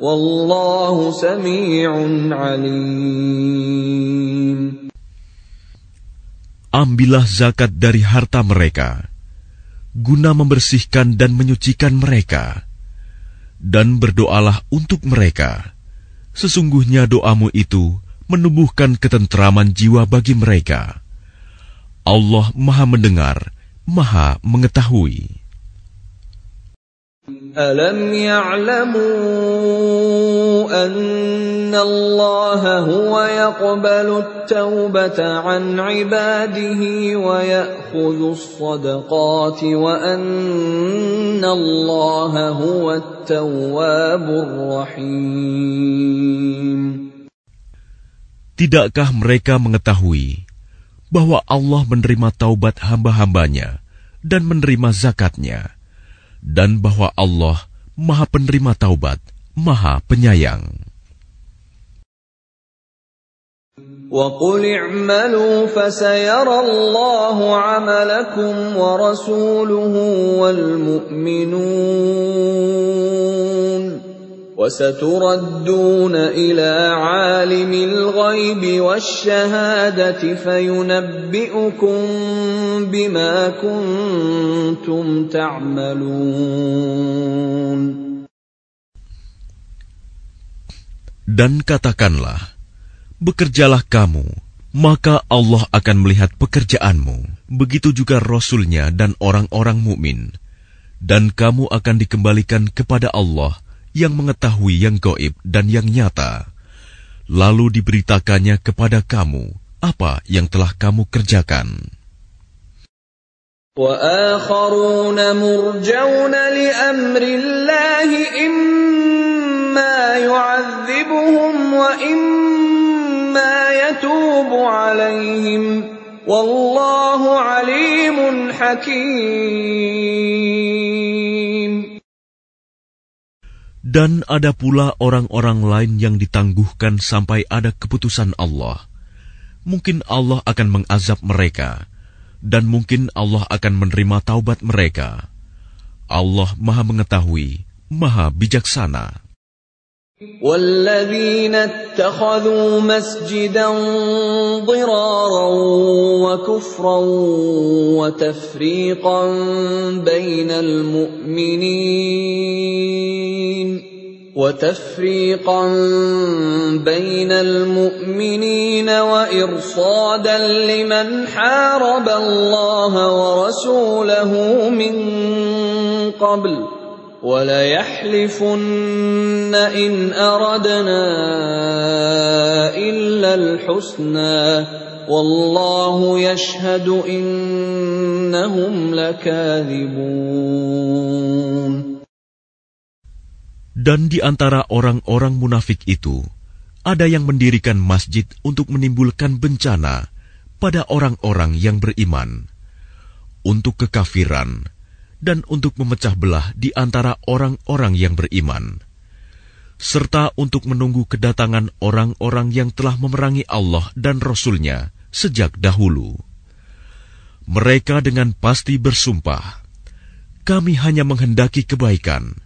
والله سميع عليم. Ambillah zakat dari harta mereka, guna membersihkan dan menyucikan mereka. Dan berdoalah untuk mereka. Sesungguhnya doamu itu menumbuhkan ketentraman jiwa bagi mereka. Allah Maha Mendengar, Maha Mengetahui. أَلَمْ يَعْلَمُوا أَنَّ اللَّهَ هُوَ يَقْبَلُ التَّوْبَةَ عَنْ عِبَادِهِ وَيَأْخُذُ الصَّدَقَاتِ وَأَنَّ اللَّهَ هُوَ التَّوَّابُ الرَّحِيمُ. Tidakkah mereka mengetahui bahwa Allah menerima taubat hamba-hambanya dan menerima zakatnya, dan bahwa Allah Maha Penerima Taubat, Maha Penyayang. وَقُلِ اعْمَلُوا فَسَيَرَى اللَّهُ عَمَلَكُمْ وَرَسُولُهُ وَالْمُؤْمِنُونَ وَسَتُرَدُّونَ إِلَى عَالِمِ الْغَيْبِ وَالشَّهَادَةِ فَيُنَبِّئُكُم بِمَا كُنتُمْ تَعْمَلُونَ. Dan katakanlah, bekerjalah kamu, maka Allah akan melihat pekerjaanmu. Begitu juga Rasul-Nya dan orang-orang mukmin. Dan kamu akan dikembalikan kepada Allah yang mengetahui yang gaib dan yang nyata. Lalu diberitakannya kepada kamu apa yang telah kamu kerjakan. وَآخَرُونَ مُرْجَوْنَ لِأَمْرِ اللَّهِ إِمَّا يُعَذِّبُهُمْ وَإِمَّا يَتُوبُ عَلَيْهِمْ وَاللَّهُ عَلِيمٌ حَكِيمٌ. Dan ada pula orang-orang lain yang ditangguhkan sampai ada keputusan Allah. Mungkin Allah akan mengazab mereka, dan mungkin Allah akan menerima taubat mereka. Allah Maha Mengetahui, Maha Bijaksana. وَالَّذِينَ اتَّخَذُوا مَسْجِدًا ضِرَارًا وَكُفْرًا وَتَفْرِيقًا بَيْنَ الْمُؤْمِنِينَ وَإِرْصَادًا لِمَنْ حَارَبَ اللَّهَ وَرَسُولَهُ مِنْ قَبْلُ وَلَيَحْلِفُنَّ إِنْ أَرَدْنَا إِلَّا الْحُسْنَى وَاللَّهُ يَشْهَدُ إِنَّهُمْ لَكَاذِبُونَ. Dan di antara orang-orang munafik itu, ada yang mendirikan masjid untuk menimbulkan bencana pada orang-orang yang beriman, untuk kekafiran, dan untuk memecah belah di antara orang-orang yang beriman, serta untuk menunggu kedatangan orang-orang yang telah memerangi Allah dan Rasul-Nya sejak dahulu. Mereka dengan pasti bersumpah, kami hanya menghendaki kebaikan,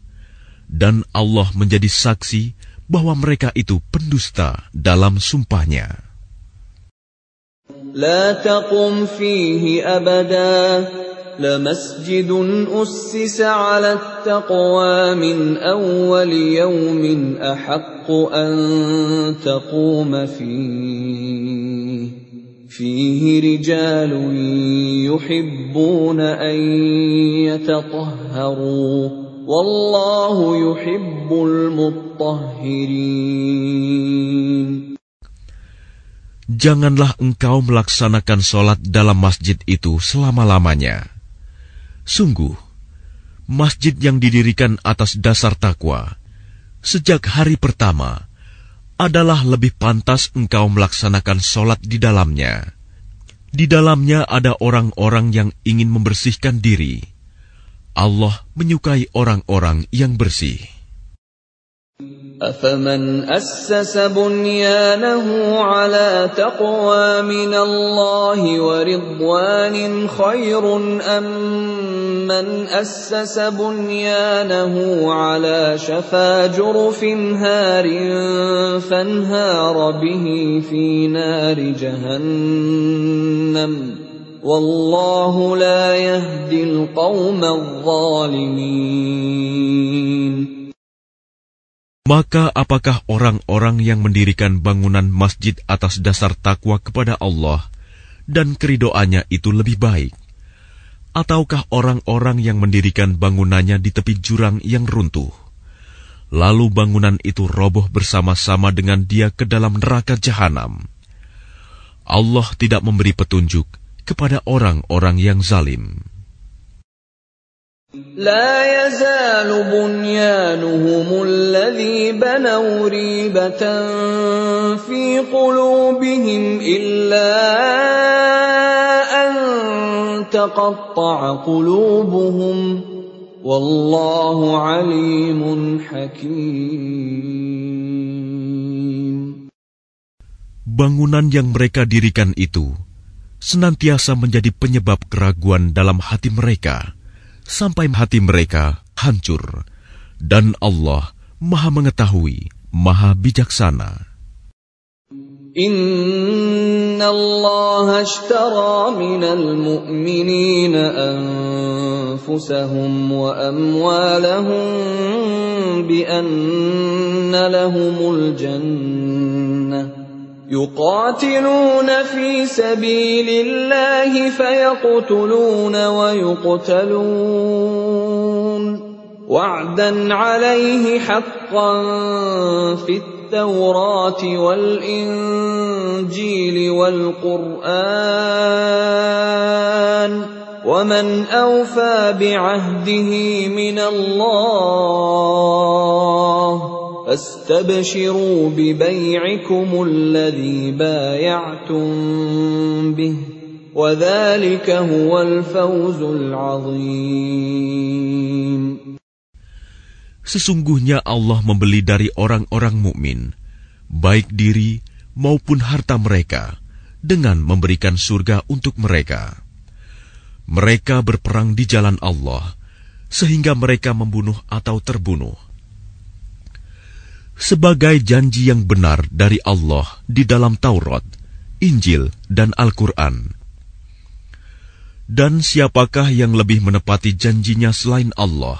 dan Allah menjadi saksi bahwa mereka itu pendusta dalam sumpahnya. لا تقم فيه أبدا لمسجد أسس على التقوى من أول يوم أحق أن تقوم فيه رجال يحبون أن يتطهروا والله يحب المطهرين. Janganlah engkau melaksanakan sholat dalam masjid itu selama-lamanya. Sungguh, masjid yang didirikan atas dasar takwa sejak hari pertama adalah lebih pantas engkau melaksanakan sholat di dalamnya. Di dalamnya ada orang-orang yang ingin membersihkan diri. Allah menyukai orang-orang yang bersih. أَفَمَنْ أَسَّسَ بُنْيَانَهُ عَلَى تَقْوَى مِنَ اللَّهِ وَرِضْوَانٍ خَيْرٌ أَمْ مَنْ أَسَّسَ بُنْيَانَهُ عَلَى شَفَا جُرُفٍ هَارٍ فَانْهَارَ بِهِ فِي نَارِ جَهَنَّمَ وَاللَّهُ لَا يَهْدِي الْقَوْمَ الظَّالِمِينَ. Maka apakah orang-orang yang mendirikan bangunan masjid atas dasar takwa kepada Allah dan keridoannya itu lebih baik? Ataukah orang-orang yang mendirikan bangunannya di tepi jurang yang runtuh, lalu bangunan itu roboh bersama-sama dengan dia ke dalam neraka jahanam? Allah tidak memberi petunjuk kepada orang-orang yang zalim. لا يزال بنيانهم الذي بنوا ريبة في قلوبهم إلا أن تقطع قلوبهم والله عليم حكيم. Bangunan yang mereka dirikan itu senantiasa menjadi penyebab keraguan dalam hati mereka, sampai hati mereka hancur, dan Allah Maha Mengetahui, Maha Bijaksana. Inna Allah ashtara minal mu'minina anfusahum wa amwalahum bi anna lahumul jannah يقاتلون في سبيل الله فيقتلون ويقتلون وعدا عليه حقا في التوراة والإنجيل والقرآن ومن أوفى بعهده من الله فاستبشروا ببيعكم الذي بايعتم به وذلك هو الفوز العظيم. Sesungguhnya Allah membeli dari orang-orang mukmin, baik diri maupun harta mereka, dengan memberikan surga untuk mereka. Mereka berperang di jalan Allah, sehingga mereka membunuh atau terbunuh. Sebagai janji yang benar dari Allah di dalam Taurat, Injil, dan Al-Quran. Dan siapakah yang lebih menepati janjinya selain Allah?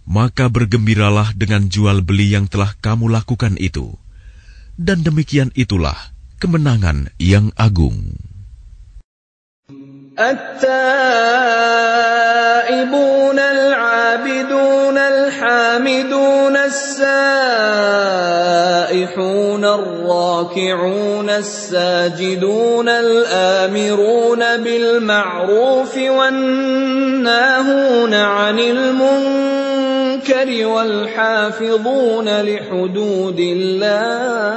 Maka bergembiralah dengan jual beli yang telah kamu lakukan itu. Dan demikian itulah kemenangan yang agung. التائبون العابدون الحامدون السائحون الراكعون الساجدون الآمرون بالمعروف والناهون عن المنكر والحافظون لحدود الله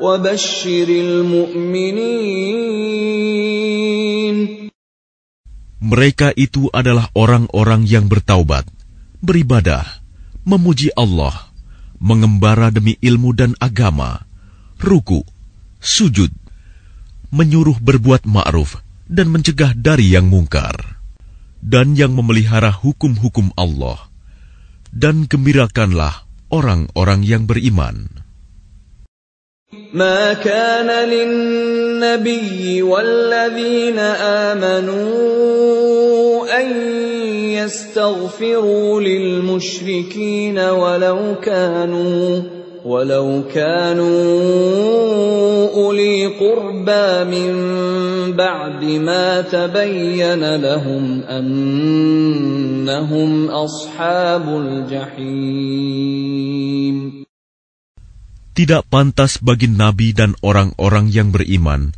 وبشر المؤمنين. Mereka itu adalah orang-orang yang bertaubat, beribadah, memuji Allah, mengembara demi ilmu dan agama, ruku, sujud, menyuruh berbuat ma'ruf dan mencegah dari yang mungkar, dan yang memelihara hukum-hukum Allah. Dan gembirakanlah orang-orang yang beriman. ما كان للنبي والذين آمنوا أن يستغفروا للمشركين ولو كانوا أولي قربى من بعد ما تبين لهم أنهم أصحاب الجحيم. Tidak pantas bagi Nabi dan orang-orang yang beriman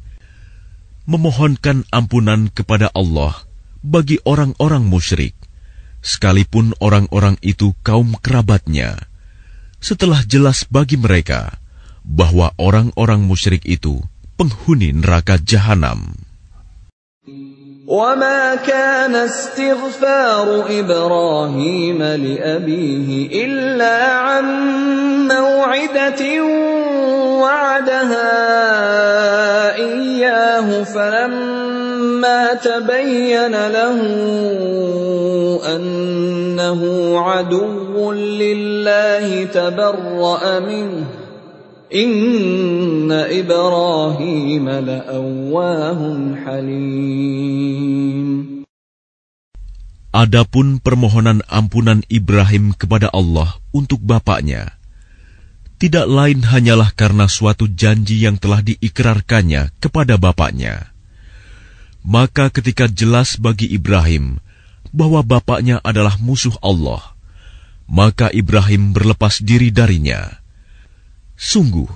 memohonkan ampunan kepada Allah bagi orang-orang musyrik, sekalipun orang-orang itu kaum kerabatnya, setelah jelas bagi mereka bahwa orang-orang musyrik itu penghuni neraka jahanam. وَمَا كَانَ اسْتِغْفَارُ إِبْرَاهِيمَ لِأَبِيهِ إِلَّا عَن مَّوْعِدَةٍ وَعَدَهَا إِيَّاهُ فَلَمَّا تَبَيَّنَ لَهُ أَنَّهُ عَدُوٌّ لِّلَّهِ تَبَرَّأَ مِنْهُ Inna Ibrahim la'awwahun halim. Adapun permohonan ampunan Ibrahim kepada Allah untuk bapaknya, tidak lain hanyalah karena suatu janji yang telah diikrarkannya kepada bapaknya. Maka ketika jelas bagi Ibrahim bahwa bapaknya adalah musuh Allah, maka Ibrahim berlepas diri darinya. Sungguh,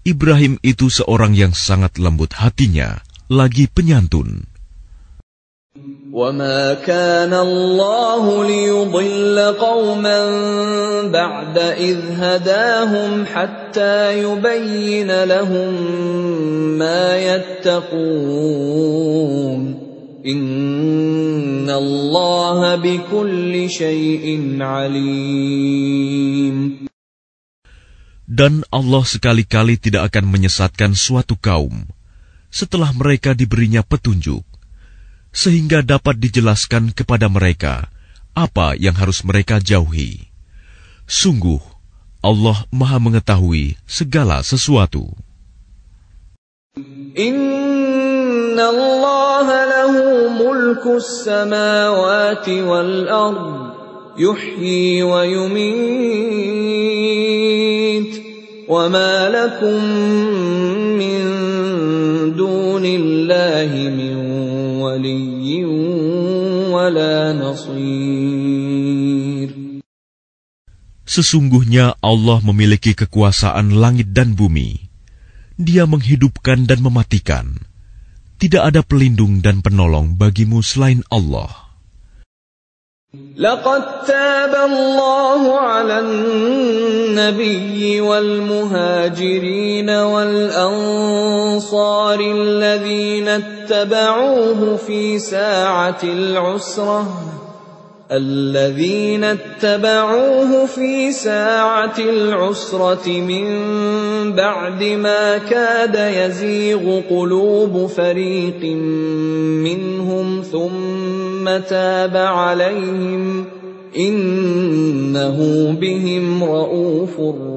Ibrahim itu seorang yang sangat lembut hatinya, lagi penyantun. وَمَا كَانَ اللَّهُ لِيُضِلَّ قَوْمًا بَعْدَ إِذْ هَدَاهُمْ حَتَّى يُبَيِّنَ لَهُم مَّا يَتَّقُونَ إِنَّ اللَّهَ بِكُلِّ شَيْءٍ عَلِيمٌ. Dan Allah sekali-kali tidak akan menyesatkan suatu kaum setelah mereka diberinya petunjuk, sehingga dapat dijelaskan kepada mereka apa yang harus mereka jauhi. Sungguh, Allah Maha Mengetahui segala sesuatu. Inna Allah lahu mulku samawati wal ard, yuhyi wa yumit, wa ma lakum min dunillahi min waliyyin wala nasir. Sesungguhnya Allah memiliki kekuasaan langit dan bumi. Dia menghidupkan dan mematikan. Tidak ada pelindung dan penolong bagimu selain Allah. لقد تاب الله على النبي والمهاجرين والأنصار الذين اتبعوه في ساعة العسرة من بعد ما كاد يزيغ قلوب فريق منهم ثم تاب عليهم إنه بهم رءوف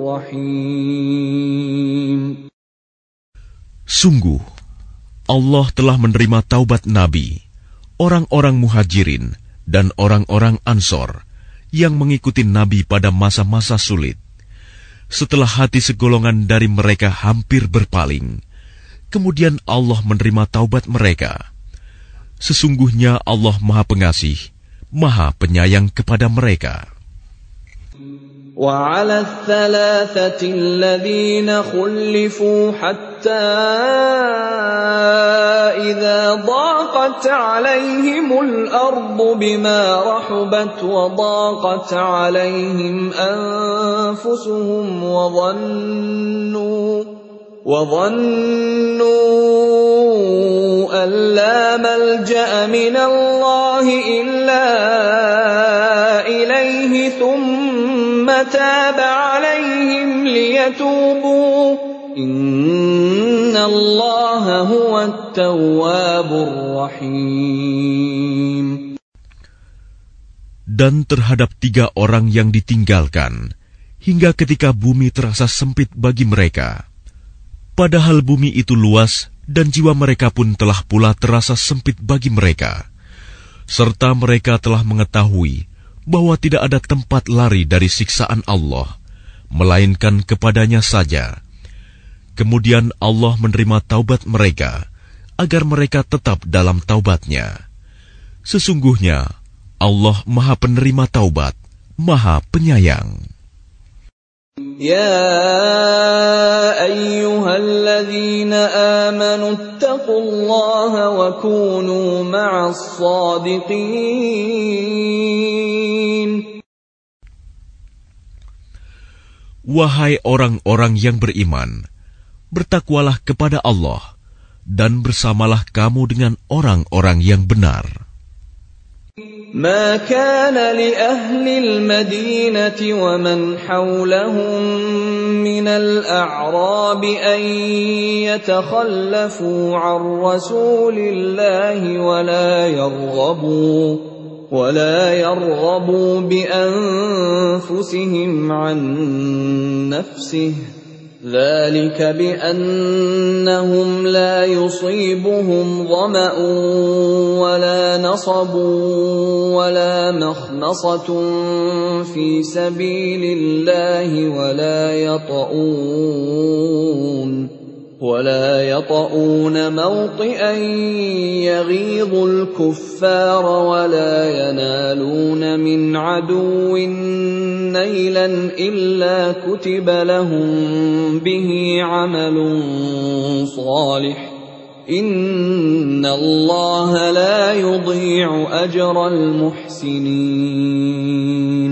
رحيم. Sungguh, Allah telah menerima taubat Nabi, orang-orang muhajirin, dan orang-orang Ansor yang mengikuti Nabi pada masa-masa sulit. Setelah hati segolongan dari mereka hampir berpaling, kemudian Allah menerima taubat mereka. Sesungguhnya Allah Maha Pengasih, Maha Penyayang kepada mereka. وعلى الثلاثة الذين خلفوا حتى إذا ضاقت عليهم الأرض بما رحبت وضاقت عليهم أنفسهم وظنوا أن لا ملجأ من الله إلا إليه ثم تاب عليهم ليتوبوا إن الله هو التواب الرحيم. Dan terhadap 3 orang yang ditinggalkan, hingga ketika bumi terasa sempit bagi mereka. Padahal bumi itu luas, dan jiwa mereka pun telah pula terasa sempit bagi mereka. Serta mereka telah mengetahui bahwa tidak ada tempat lari dari siksaan Allah, melainkan kepadanya saja. Kemudian Allah menerima taubat mereka, agar mereka tetap dalam taubatnya. Sesungguhnya Allah Maha Penerima Taubat, Maha Penyayang. يا أيها الذين آمنوا اتقوا الله وكونوا مع الصادقين. Wahai orang-orang yang beriman, bertakwalah kepada Allah dan bersamalah kamu dengan orang-orang yang benar. ما كان لأهل المدينة ومن حولهم من الأعراب أن يتخلفوا عن رسول الله ولا يرغبوا بأنفسهم عن نفسه ذلك بأنهم لا يصيبهم ظمأ ولا نصب ولا مخمصة في ولا يطؤون موطئا يغيظ الكفار ولا ينالون من عدو نيلا إلا كتب لهم به عمل صالح إن الله لا يضيع أجر المحسنين.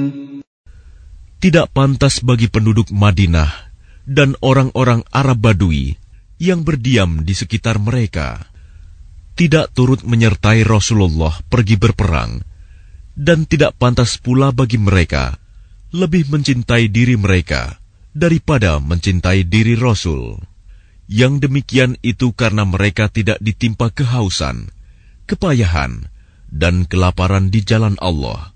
Tidak pantas bagi penduduk Madinah dan orang-orang Arab Badui yang berdiam di sekitar mereka, tidak turut menyertai Rasulullah pergi berperang, dan tidak pantas pula bagi mereka lebih mencintai diri mereka daripada mencintai diri Rasul. Yang demikian itu karena mereka tidak ditimpa kehausan, kepayahan, dan kelaparan di jalan Allah,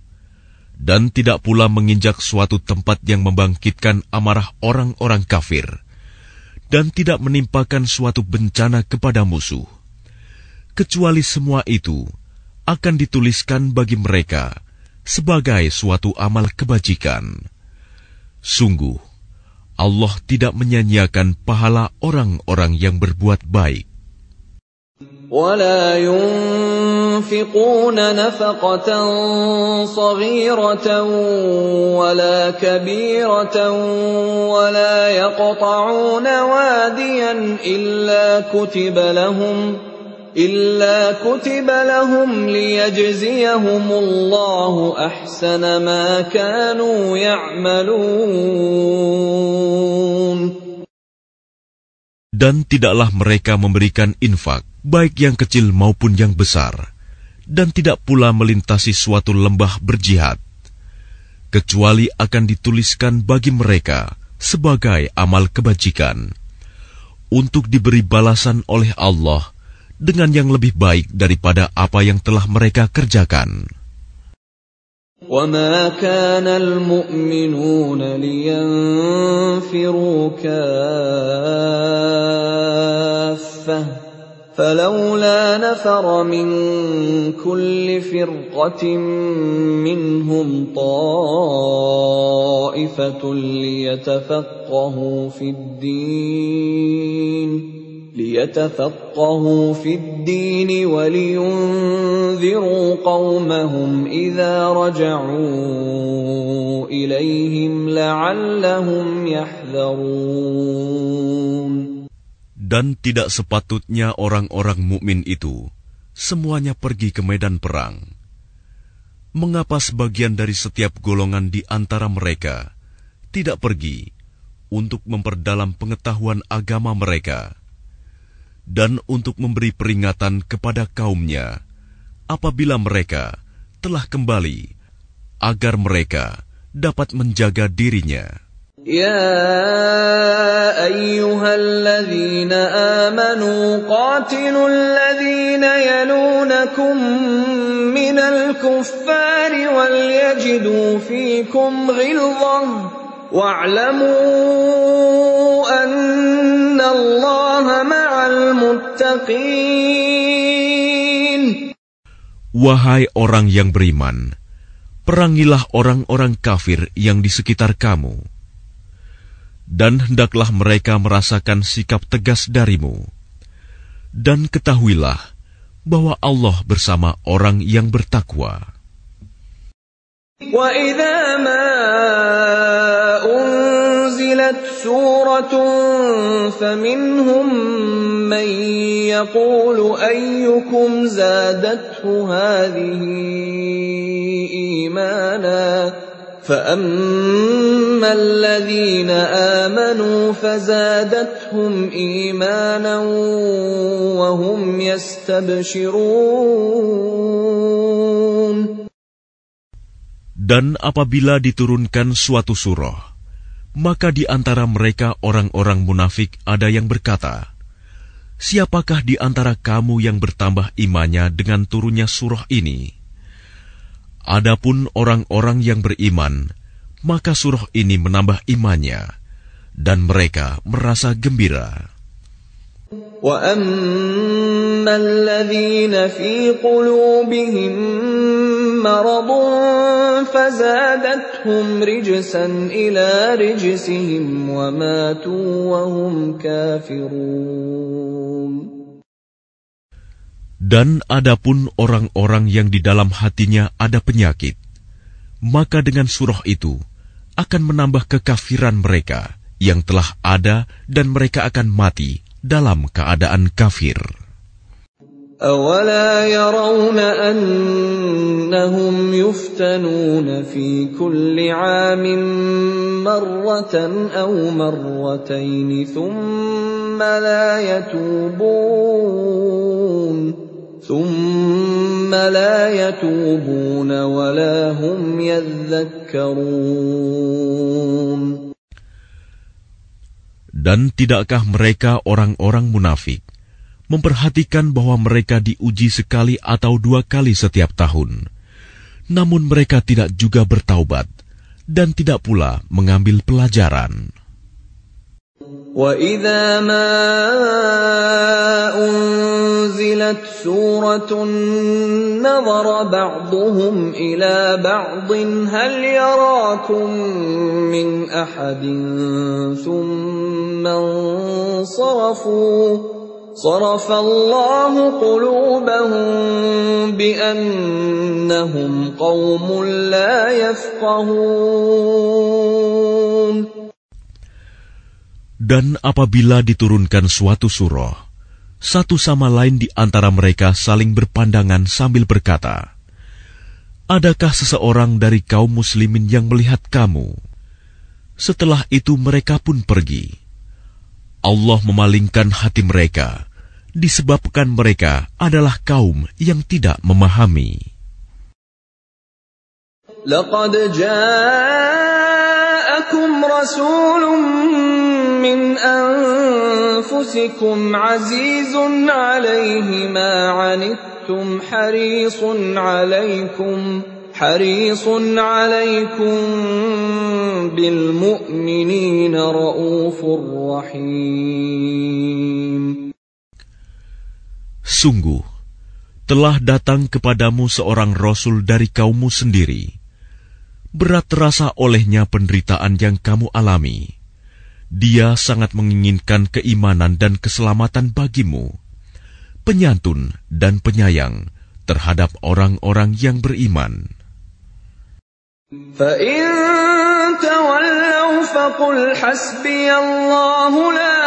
dan tidak pula menginjak suatu tempat yang membangkitkan amarah orang-orang kafir, dan tidak menimpakan suatu bencana kepada musuh, kecuali semua itu akan dituliskan bagi mereka sebagai suatu amal kebajikan. Sungguh, Allah tidak menyanyiakan pahala orang-orang yang berbuat baik. ولا ينفقون نفقة صغيرة ولا كبيرة ولا يقطعون واديا إلا كتب لهم ليجزيهم الله أحسن ما كانوا يعملون. Dan tidaklah mereka memberikan infak, baik yang kecil maupun yang besar, dan tidak pula melintasi suatu lembah berjihad, kecuali akan dituliskan bagi mereka sebagai amal kebajikan, untuk diberi balasan oleh Allah dengan yang lebih baik daripada apa yang telah mereka kerjakan. وَمَا كَانَ الْمُؤْمِنُونَ لِيَنْفِرُوا كَافَّةً فَلَوْلَا نَفَرَ مِنْ كُلِّ فِرْقَةٍ مِّنْهُمْ طَائِفَةٌ ليتفقهوا في الدين ولينذروا قومهم إذا رجعوا إليهم لعلهم يحذرون. Dan tidak sepatutnya orang-orang mukmin itu semuanya pergi ke medan perang. Mengapa sebagian dari setiap golongan di antara mereka tidak pergi untuk memperdalam pengetahuan agama mereka, dan untuk memberi peringatan kepada kaumnya apabila mereka telah kembali, agar mereka dapat menjaga dirinya. Ya ayyuhalladzina amanu qatilul ladzina yalunakum minal kuffari wal yajidu fikum ghilzah wa'lamu anna Allaha ma'al muttaqin. Wahai orang yang beriman, perangilah orang-orang kafir yang di sekitar kamu, dan hendaklah mereka merasakan sikap tegas darimu. Dan ketahuilah bahwa Allah bersama orang yang bertakwa. وَإِذَا مَا أُنْزِلَتْ سُورَةٌ فَمِنْهُمْ مَنْ يَقُولُ أَيُّكُمْ زَادَتْهُ هَذِهِ إِيمَانًا فَأَمَّا الَّذِينَ آمَنُوا فَزَادَتْهُمْ إِيمَانًا وَهُمْ يَسْتَبْشِرُونَ. Dan apabila diturunkan suatu surah, maka di antara mereka orang-orang munafik ada yang berkata, "Siapakah di antara kamu yang bertambah imannya dengan turunnya surah ini?" Adapun orang-orang yang beriman, maka surah ini menambah imannya, dan mereka merasa gembira. وَأَمَّا الَّذِينَ فِي قُلُوبِهِم مرض فزادتهم رجسا إلى رجسهم وماتوا وهم كافرون. Dan adapun orang-orang yang di dalam hatinya ada penyakit, maka dengan surah itu akan menambah kekafiran mereka yang telah ada dan mereka akan mati dalam keadaan kafir. أَوَلَا يَرَوْنَ أَنَّهُمْ يُفْتَنُونَ فِي كُلِّ عَامٍ مَرَّةً أَوْ مَرَّتَيْنِ ثُمَّ لَا يَتُوبُونَ وَلَا هُمْ يَذَّكَّرُونَ. Dan tidakkah mereka orang-orang munafik memperhatikan bahwa mereka diuji sekali atau 2 kali setiap tahun, namun mereka tidak juga bertaubat dan tidak pula mengambil pelajaran. وَإِذَا مَا أُنْزِلَتْ سُورَةٌ نَظَرَ بَعْضُهُمْ إِلَى بَعْضٍ هَلْ يَرَاكُمْ مِنْ أَحَدٍ ثُمَّ انصَرَفُوا صَرَفَ اللَّهُ قُلُوبَهُم بِأَنَّهُمْ قَوْمٌ لَّا يَفْقَهُونَ. Dan apabila diturunkan suatu surah, satu sama lain di antara mereka saling berpandangan sambil berkata, "Adakah seseorang dari kaum muslimin yang melihat kamu?" Setelah itu mereka pun pergi. Allah memalingkan hati mereka, disebabkan mereka adalah kaum yang tidak memahami. لَقَدْ جَاءَكُمْ رَسُولٌ مِّنْ أَنفُسِكُمْ عَزِيزٌ عَلَيْهِ مَا عَنِتُّمْ حَرِيصٌ عَلَيْكُمْ بِالْمُؤْمِنِينَ رَءُوفٌ رَحِيمٌ. Sungguh, telah datang kepadamu seorang Rasul dari kaummu sendiri. Berat terasa olehnya penderitaan yang kamu alami. Dia sangat menginginkan keimanan dan keselamatan bagimu, penyantun dan penyayang terhadap orang-orang yang beriman. فَإِن تَوَلَّوْا فَقُلْ حَسْبِيَ اللَّهُ لَا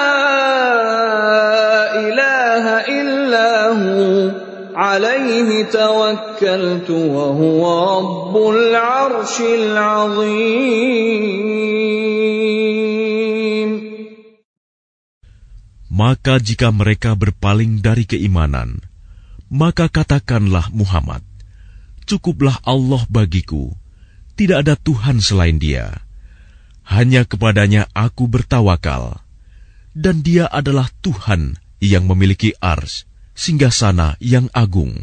إِلَٰهَ إِلَّا هُوَ عَلَيْهِ تَوَكَّلْتُ وَهُوَ رَبُّ الْعَرْشِ الْعَظِيمِ. Maka jika mereka berpaling dari keimanan, maka katakanlah Muhammad, "Cukuplah Allah bagiku, tidak ada Tuhan selain Dia. Hanya kepadanya aku bertawakal, dan Dia adalah Tuhan yang memiliki arsy, singgasana yang agung."